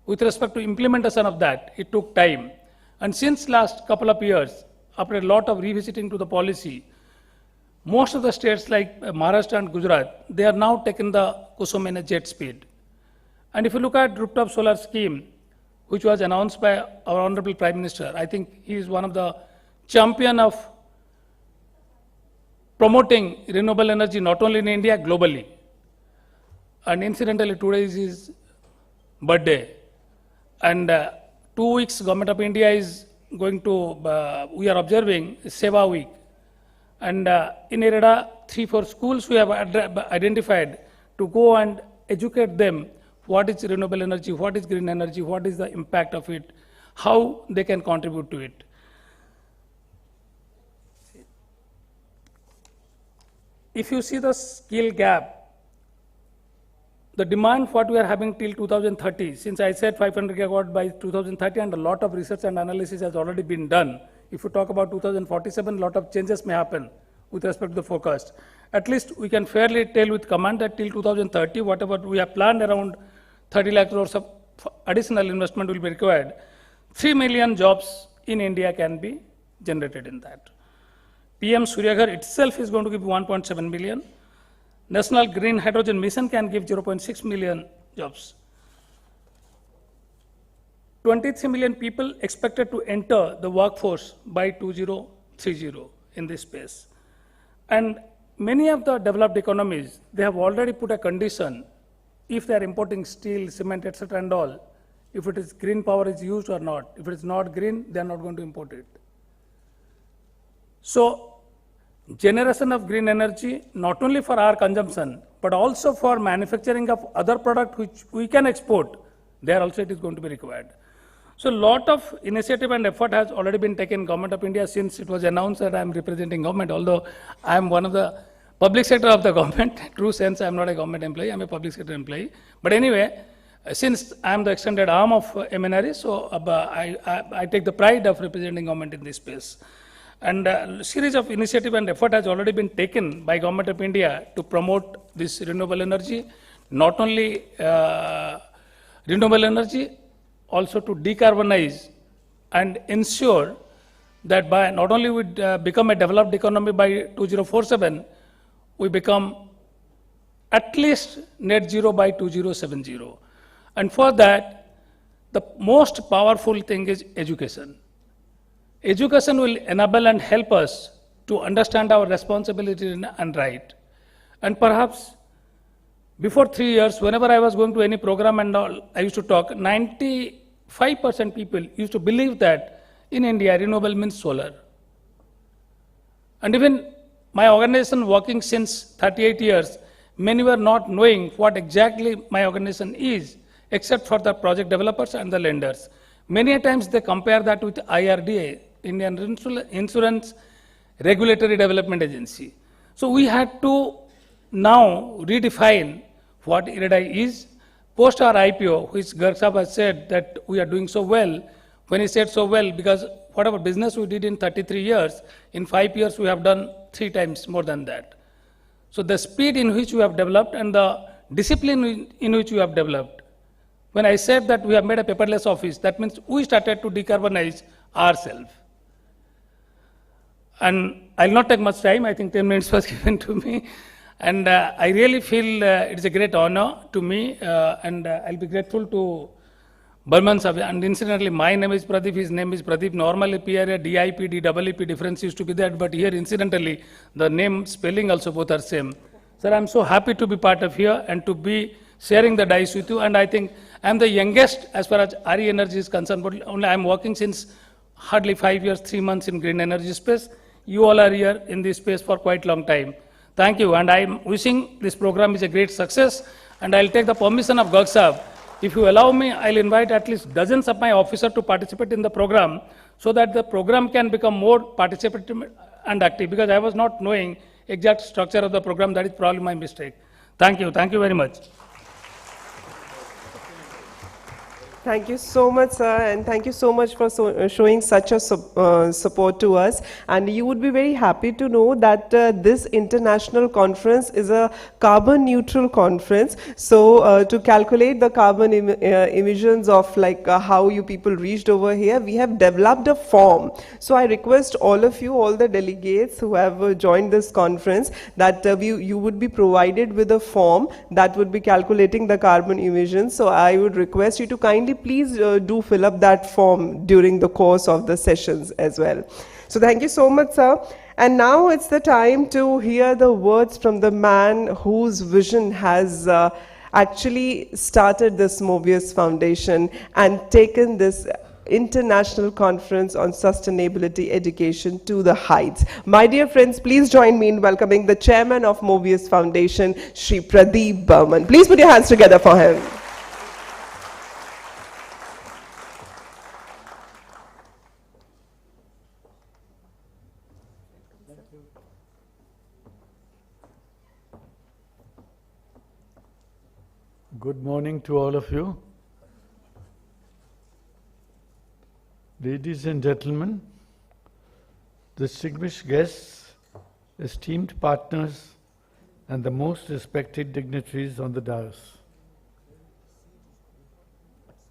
with respect to implementation of that. It took time. And since last couple of years, after a lot of revisiting to the policy, most of the states like Maharashtra and Gujarat, they are now taking the Kusum in a jet speed. And if you look at rooftop solar scheme, which was announced by our Honorable Prime Minister, I think he is one of the champion of promoting renewable energy not only in India, globally. And incidentally, today is his birthday. And 2 weeks, Government of India is going to, we are observing Seva Week. And in IREDA, 3-4 schools we have identified to go and educate them what is renewable energy, what is green energy, what is the impact of it, how they can contribute to it. If you see the skill gap, the demand what we are having till 2030, since I said 500 gigawatt by 2030 and a lot of research and analysis has already been done. If you talk about 2047, a lot of changes may happen with respect to the forecast. At least we can fairly tell with command that till 2030, whatever we have planned around 30 lakh crores of additional investment will be required. 3 million jobs in India can be generated in that. PM Suryaghar itself is going to give 1.7 million. National Green Hydrogen Mission can give 0.6 million jobs. 23 million people expected to enter the workforce by 2030 in this space. And many of the developed economies, they have already put a condition, if they are importing steel, cement, etc. and all, if it is green power is used or not. If it is not green, they are not going to import it. So, generation of green energy, not only for our consumption, but also for manufacturing of other products which we can export, there also it is going to be required. So a lot of initiative and effort has already been taken in Government of India since it was announced that I am representing government, although I am one of the public sector of the government. True sense, I am not a government employee, I am a public sector employee. But anyway, since I am the extended arm of MNRE, so I take the pride of representing government in this space. And a series of initiative and effort has already been taken by Government of India to promote this renewable energy, not only renewable energy, also to decarbonize and ensure that by not only we become a developed economy by 2047, we become at least net zero by 2070. And for that, the most powerful thing is education. Education will enable and help us to understand our responsibility and right. And perhaps before 3 years, whenever I was going to any program and all, I used to talk, 95% people used to believe that in India, renewable means solar. And even my organization working since 38 years, many were not knowing what exactly my organization is, except for the project developers and the lenders. Many times they compare that with IRDA, Indian Insurance Regulatory Development Agency. So we had to now redefine what IRDA is. Post our IPO, which Garg Sahab has said that we are doing so well. When he said so well, because whatever business we did in 33 years, in 5 years we have done 3 times more than that. So the speed in which we have developed and the discipline in which we have developed. When I said that we have made a paperless office, that means we started to decarbonize ourselves. And I'll not take much time, I think 10 minutes was given to me. And I really feel it is a great honor to me, and I'll be grateful to Burman Sahib. And incidentally, my name is Pradeep, his name is Pradeep. Normally, PRA, DIP, DEEP difference used to be that, but here, incidentally, the name spelling also both are same. Sir, I'm so happy to be part of here and to be sharing the dice with you. And I think I'm the youngest as far as RE energy is concerned, but only I'm working since hardly 5 years, 3 months in green energy space. You all are here in this space for quite long time. Thank you, and I'm wishing this program is a great success, and I'll take the permission of Garg Sahab. If you allow me, I'll invite at least dozens of my officers to participate in the program, so that the program can become more participative and active, because I was not knowing exact structure of the program. That is probably my mistake. Thank you very much. Thank you so much, sir, and thank you so much for showing such a support to us. And you would be very happy to know that this international conference is a carbon neutral conference. So to calculate the carbon emissions of like how you people reached over here, we have developed a form. So I request all of you, all the delegates who have joined this conference, that you would be provided with a form that would be calculating the carbon emissions. So I would request you to kindly please do fill up that form during the course of the sessions as well. So thank you so much, sir. And now it's the time to hear the words from the man whose vision has actually started this Mobius Foundation and taken this international conference on sustainability education to the heights. My dear friends, please join me in welcoming the chairman of Mobius Foundation, Shri Pradeep Burman. Please put your hands together for him. Good morning to all of you. Ladies and gentlemen, distinguished guests, esteemed partners, and the most respected dignitaries on the dais.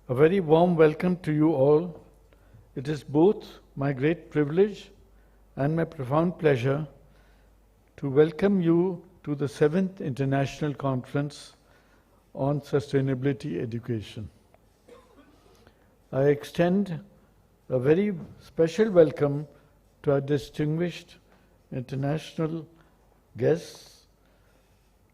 A very warm welcome to you all. It is both my great privilege and my profound pleasure to welcome you to the 7th International Conference on Sustainability Education. I extend a very special welcome to our distinguished international guests,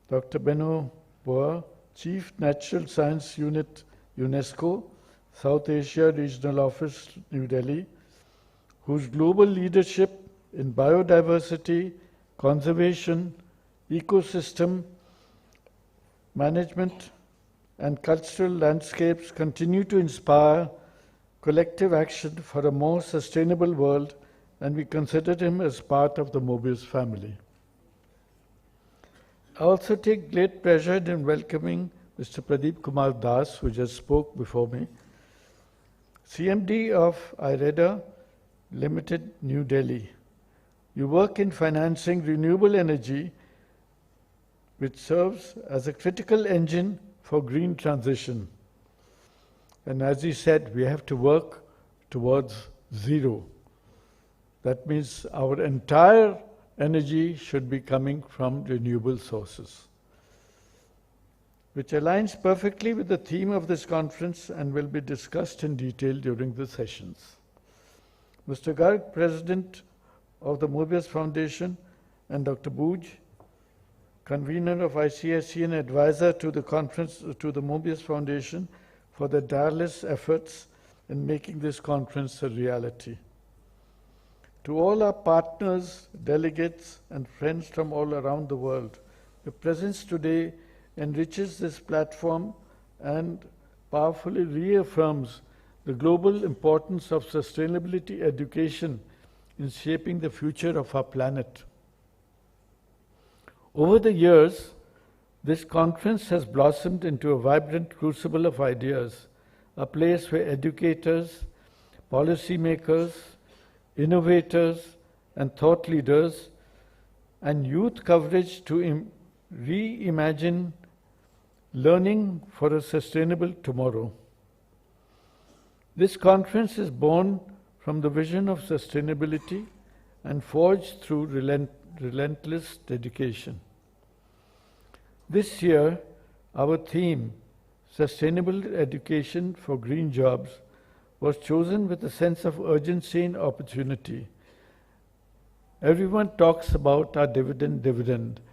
Dr. Benno Boer, Chief Natural Science Unit, UNESCO, South Asia Regional Office, New Delhi, whose global leadership in biodiversity, conservation, ecosystem management, and cultural landscapes continue to inspire collective action for a more sustainable world, and we consider him as part of the Mobius family. I also take great pleasure in welcoming Mr. Pradeep Kumar Das, who just spoke before me, CMD of IREDA Limited, New Delhi. You work in financing renewable energy, which serves as a critical engine for green transition. And as he said, we have to work towards zero. That means our entire energy should be coming from renewable sources, which aligns perfectly with the theme of this conference and will be discussed in detail during the sessions. Mr. Garg, President of the Mobius Foundation, and Dr. Booj, convener of ICSE and advisor to the conference, to the Mobius Foundation, for their tireless efforts in making this conference a reality. To all our partners, delegates, and friends from all around the world, your presence today enriches this platform and powerfully reaffirms the global importance of sustainability education in shaping the future of our planet. Over the years, this conference has blossomed into a vibrant crucible of ideas, a place where educators, policymakers, innovators, and thought leaders, and youth coverage to reimagine learning for a sustainable tomorrow. This conference is born from the vision of sustainability and forged through relentless dedication. This year, our theme, Sustainable Education for Green Jobs, was chosen with a sense of urgency and opportunity. Everyone talks about our dividend.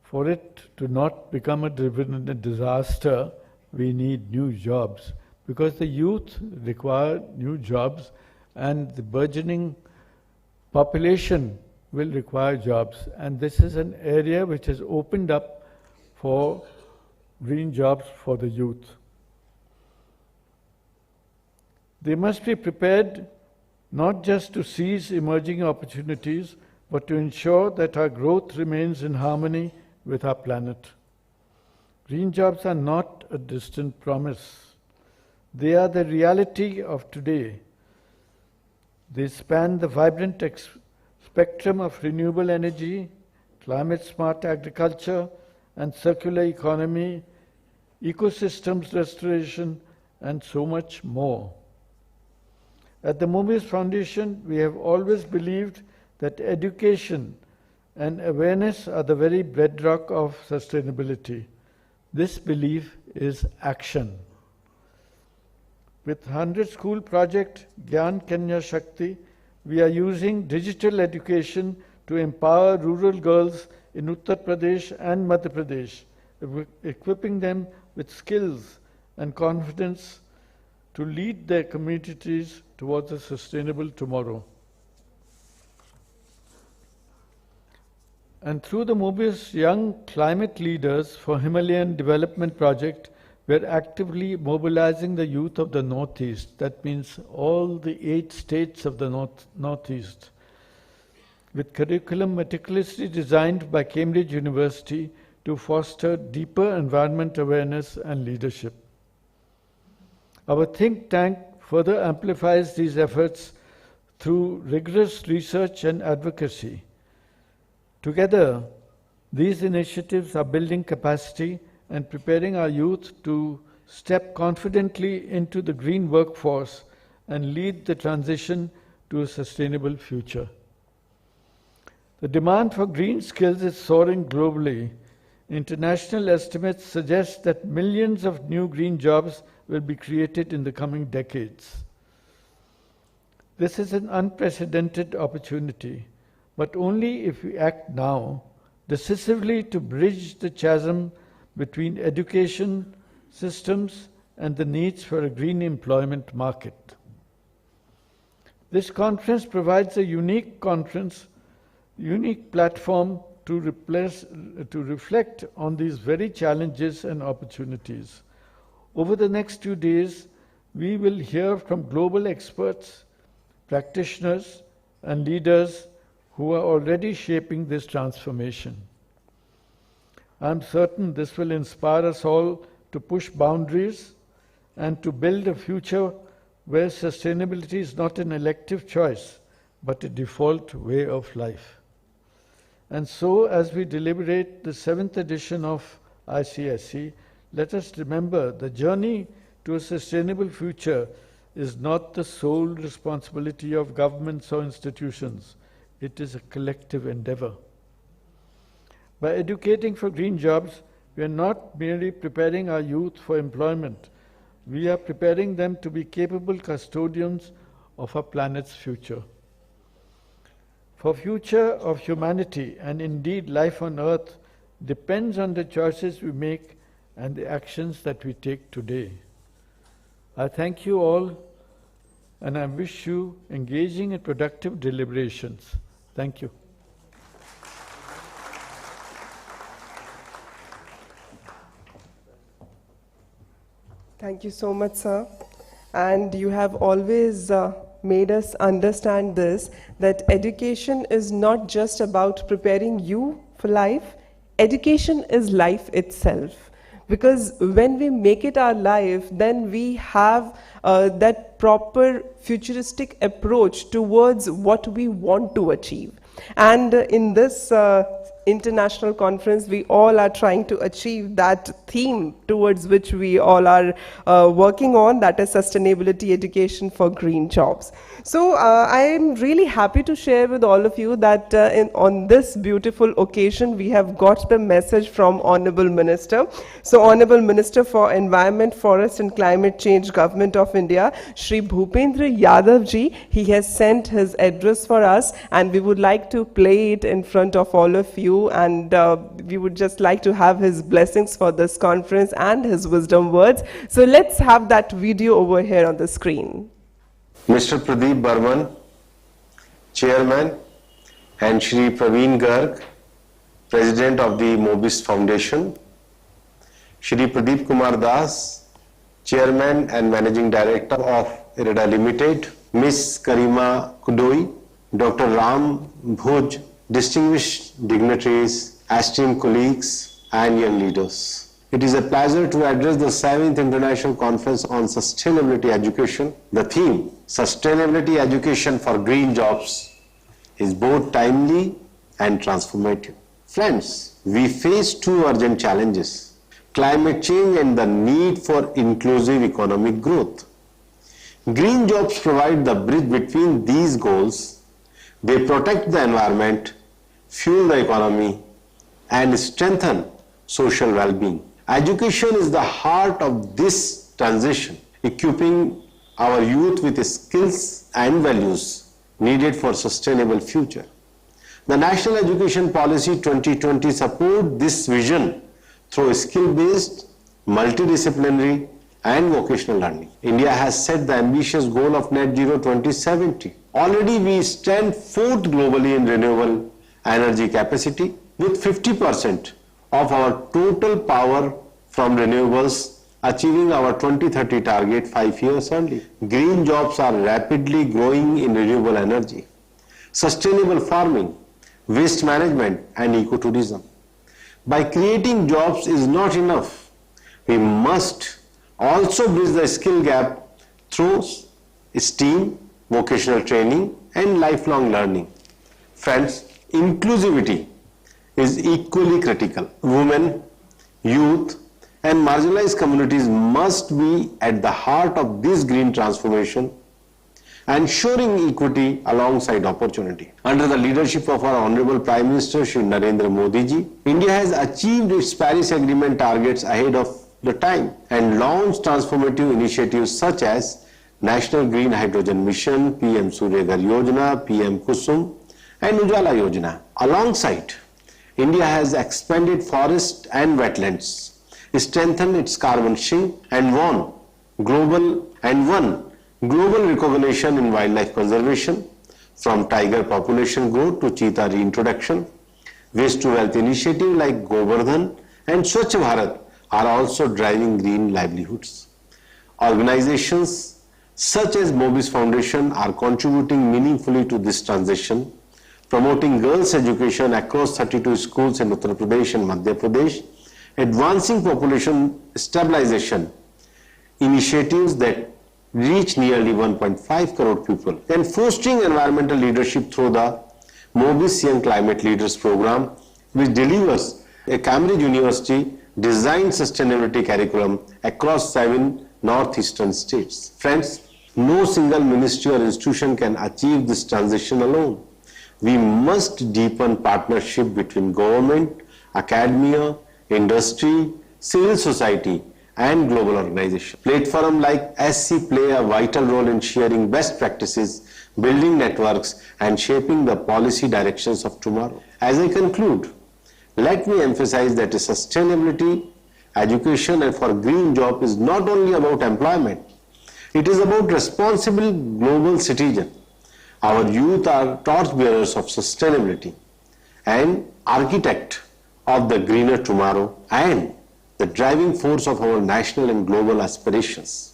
For it to not become a dividend disaster, we need new jobs, because the youth require new jobs and the burgeoning population will require jobs. And this is an area which has opened up for green jobs for the youth. They must be prepared not just to seize emerging opportunities, but to ensure that our growth remains in harmony with our planet. Green jobs are not a distant promise. They are the reality of today. They span the vibrant spectrum of renewable energy, climate-smart agriculture, and circular economy, ecosystems restoration, and so much more. At the Mobius Foundation, we have always believed that education and awareness are the very bedrock of sustainability. This belief is action. With 100 School Project Gyan Kanya Shakti, we are using digital education to empower rural girls in Uttar Pradesh and Madhya Pradesh, equipping them with skills and confidence to lead their communities towards a sustainable tomorrow. And through the Mobius Young Climate Leaders for Himalayan Development Project, we're actively mobilizing the youth of the Northeast. That means all the 8 states of the Northeast, with curriculum meticulously designed by Cambridge University to foster deeper environment awareness and leadership. Our think tank further amplifies these efforts through rigorous research and advocacy. Together, these initiatives are building capacity and preparing our youth to step confidently into the green workforce and lead the transition to a sustainable future. The demand for green skills is soaring globally. International estimates suggest that millions of new green jobs will be created in the coming decades. This is an unprecedented opportunity, but only if we act now, decisively to bridge the chasm between education systems and the needs for a green employment market. This conference provides a unique platform to reflect on these very challenges and opportunities. Over the next 2 days, we will hear from global experts, practitioners, and leaders who are already shaping this transformation. I'm certain this will inspire us all to push boundaries and to build a future where sustainability is not an elective choice, but a default way of life. And so, as we deliberate the 7th edition of ICSE, let us remember the journey to a sustainable future is not the sole responsibility of governments or institutions. It is a collective endeavor. By educating for green jobs, we are not merely preparing our youth for employment. We are preparing them to be capable custodians of our planet's future. For future of humanity and indeed life on Earth depends on the choices we make and the actions that we take today. I thank you all and I wish you engaging and productive deliberations. Thank you. Thank you so much, sir. And you have always made us understand this, that education is not just about preparing you for life. Education is life itself. Because when we make it our life, then we have that proper futuristic approach towards what we want to achieve. And in this international conference, we all are trying to achieve that theme towards which we all are working on, that is sustainability education for green jobs. So I am really happy to share with all of you that on this beautiful occasion, we have got the message from Honorable Minister. So Honorable Minister for Environment, Forest and Climate Change, Government of India, Shri Bhupendra Yadav ji, he has sent his address for us, and we would like to play it in front of all of you, and we would just like to have his blessings for this conference and his wisdom words. So let's have that video over here on the screen. Mr. Pradeep Burman, Chairman, and Shri Praveen Garg, President of the Mobius Foundation, Shri Pradeep Kumar Das, Chairman and Managing Director of IREDA Limited, Ms. Karima Kudoi, Dr. Ram Bhuj, distinguished dignitaries, esteemed colleagues, and young leaders. It is a pleasure to address the 7th International Conference on Sustainability Education. The theme, Sustainability Education for Green Jobs, is both timely and transformative. Friends, we face two urgent challenges: climate change and the need for inclusive economic growth. Green jobs provide the bridge between these goals. They protect the environment, fuel the economy, and strengthen social well-being. Education is the heart of this transition, equipping our youth with skills and values needed for sustainable future. The National Education Policy 2020 supports this vision through skill-based, multidisciplinary, and vocational learning. India has set the ambitious goal of net zero 2070. Already we stand 4th globally in renewable energy capacity, with 50% of our total power from renewables, achieving our 2030 target 5 years early. Green jobs are rapidly growing in renewable energy, sustainable farming, waste management, and ecotourism. By creating jobs is not enough. We must also bridge the skill gap through STEAM, vocational training, and lifelong learning. Friends, inclusivity is equally critical. Women, youth, and marginalized communities must be at the heart of this green transformation, ensuring equity alongside opportunity. Under the leadership of our Honorable Prime Minister Shri Narendra Modi ji, India has achieved its Paris Agreement targets ahead of the time and launched transformative initiatives such as National Green Hydrogen Mission, PM Surya Ghar Yojana, PM Kusum, and Ujala Yojana. Alongside, India has expanded forests and wetlands, strengthened its carbon sink, and won global recognition in wildlife conservation, from tiger population growth to cheetah reintroduction. Waste to wealth initiative like Govardhan and Swachh Bharat are also driving green livelihoods. Organizations such as Mobius Foundation are contributing meaningfully to this transition, promoting girls' education across 32 schools in Uttar Pradesh and Madhya Pradesh, advancing population stabilization initiatives that reach nearly 1.5 crore people, and fostering environmental leadership through the Mobius Young Climate Leaders Program, which delivers a Cambridge University designed sustainability curriculum across 7 northeastern states. Friends, no single ministry or institution can achieve this transition alone. We must deepen partnership between government, academia, industry, civil society, and global organizations. Platforms like SC play a vital role in sharing best practices, building networks, and shaping the policy directions of tomorrow. As I conclude, let me emphasize that sustainability, education, and for green job is not only about employment, it is about responsible global citizen. Our youth are torchbearers of sustainability and architect of the greener tomorrow and the driving force of our national and global aspirations.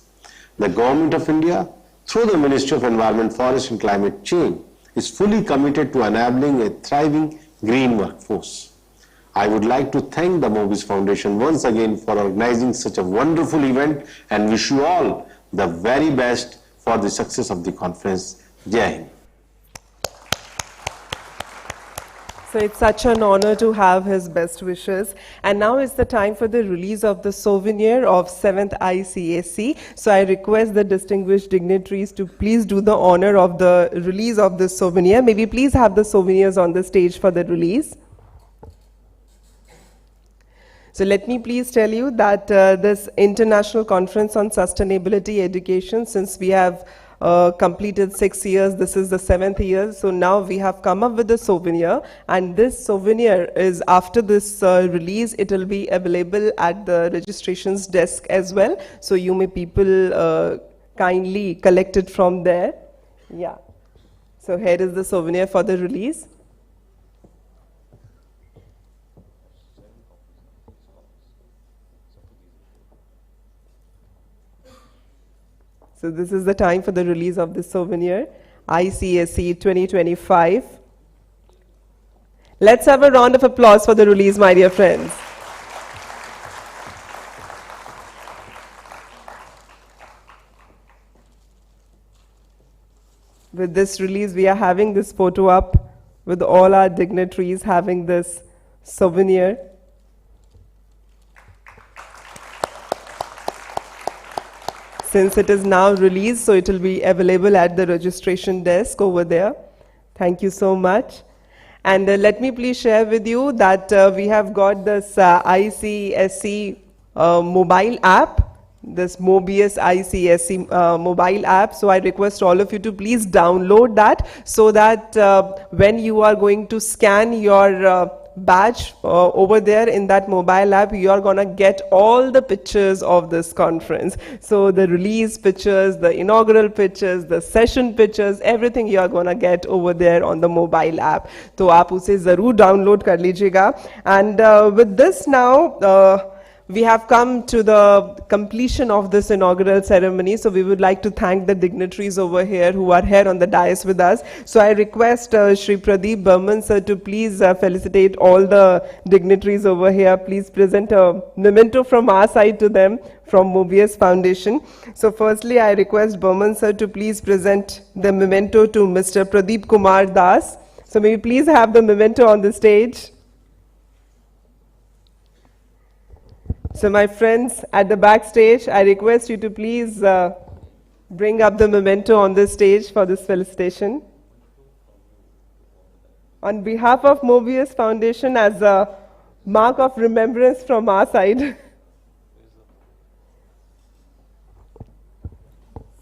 The Government of India, through the Ministry of Environment, Forest and Climate Change, is fully committed to enabling a thriving green workforce. I would like to thank the Mobius Foundation once again for organizing such a wonderful event and wish you all the very best for the success of the conference. Jai Hind. So it's such an honor to have his best wishes. And now is the time for the release of the souvenir of 7th ICSE. So I request the distinguished dignitaries to please do the honor of the release of this souvenir. Maybe please have the souvenirs on the stage for the release. So let me please tell you that this International Conference on Sustainability Education, since we have completed 6 years, this is the 7th year, so now we have come up with a souvenir, and this souvenir is after this release, it will be available at the registrations desk as well, so you may people kindly collect it from there. Yeah. So here is the souvenir for the release. So this is the time for the release of this souvenir, ICSE 2025. Let's have a round of applause for the release, my dear friends. With this release, we are having this photo up with all our dignitaries having this souvenir. Since it is now released, so it will be available at the registration desk over there. Thank you so much. And let me please share with you that we have got this ICSE mobile app, this Mobius ICSE mobile app. So I request all of you to please download that so that when you are going to scan your badge over there in that mobile app, you are gonna get all the pictures of this conference. So the release pictures, the inaugural pictures, the session pictures, everything you are gonna get over there on the mobile app. So aap use zarur download kar lijiyega. And with this now, we have come to the completion of this inaugural ceremony, so we would like to thank the dignitaries over here who are here on the dais with us. So I request Shri Pradeep Burman sir to please felicitate all the dignitaries over here. Please present a memento from our side to them from Mobius Foundation. So firstly, I request Burman sir to please present the memento to Mr. Pradeep Kumar Das. So may we please have the memento on the stage. So my friends at the backstage, I request you to please bring up the memento on the stage for this felicitation. On behalf of Mobius Foundation, as a mark of remembrance from our side.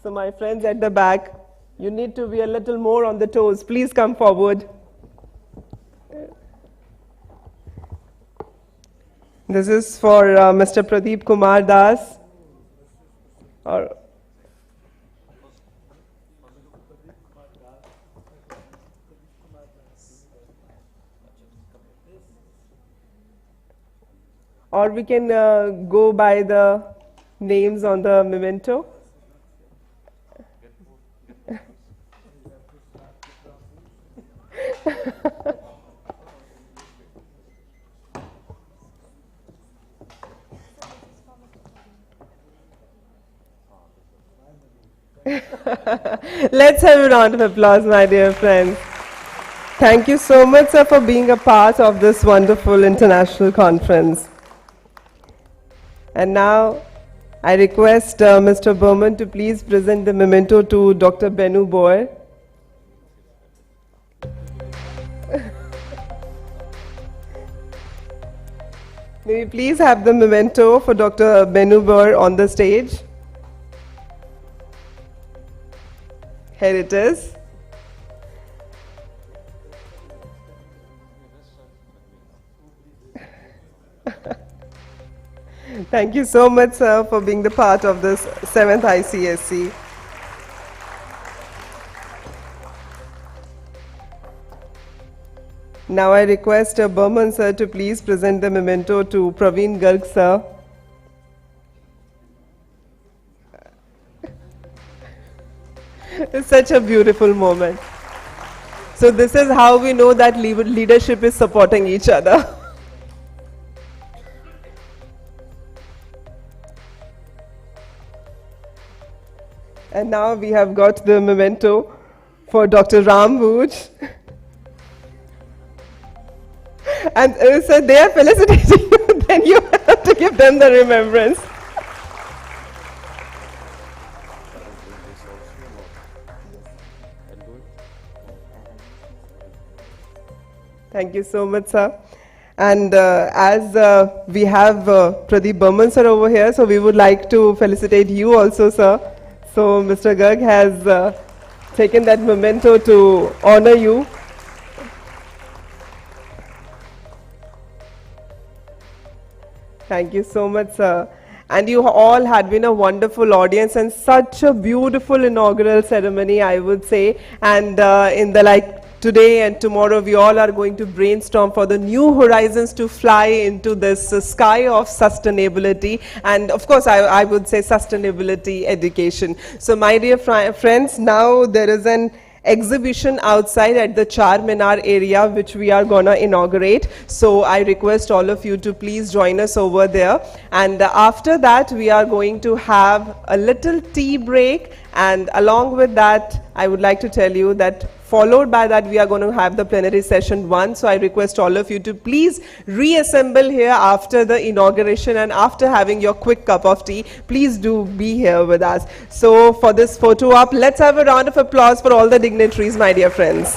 So my friends at the back, you need to be a little more on the toes. Please come forward. This is for Mr. Pradeep Kumar Das. Or we can go by the names on the memento. Let's have a round of applause, my dear friends. Thank you so much, sir, for being a part of this wonderful international conference. And now, I request Mr. Burman to please present the memento to Dr. Benu Boer. May we please have the memento for Dr. Benu Boer on the stage? Here it is. Thank you so much, sir, for being the part of this 7th ICSE. Now I request Burman, sir, to please present the memento to Praveen Garg, sir. It's such a beautiful moment. So this is how we know that leadership is supporting each other. And now we have got the memento for Dr. Ram Booj. And so they are felicitating you, then you have to give them the remembrance. Thank you so much, sir. And as we have Pradeep Burman, sir, over here, so we would like to felicitate you also, sir. So Mr. Garg has taken that memento to honor you. Thank you so much, sir. And you all had been a wonderful audience and such a beautiful inaugural ceremony, I would say. And in the today and tomorrow, we all are going to brainstorm for the new horizons to fly into this sky of sustainability. And of course, I would say sustainability education. So my dear friends, now there is an exhibition outside at the Charminar area which we are gonna inaugurate. So I request all of you to please join us over there. And after that, we are going to have a little tea break. And along with that, I would like to tell you that followed by that, we are going to have the plenary session 1. So I request all of you to please reassemble here after the inauguration, and after having your quick cup of tea, please do be here with us. So for this photo op, let's have a round of applause for all the dignitaries, my dear friends.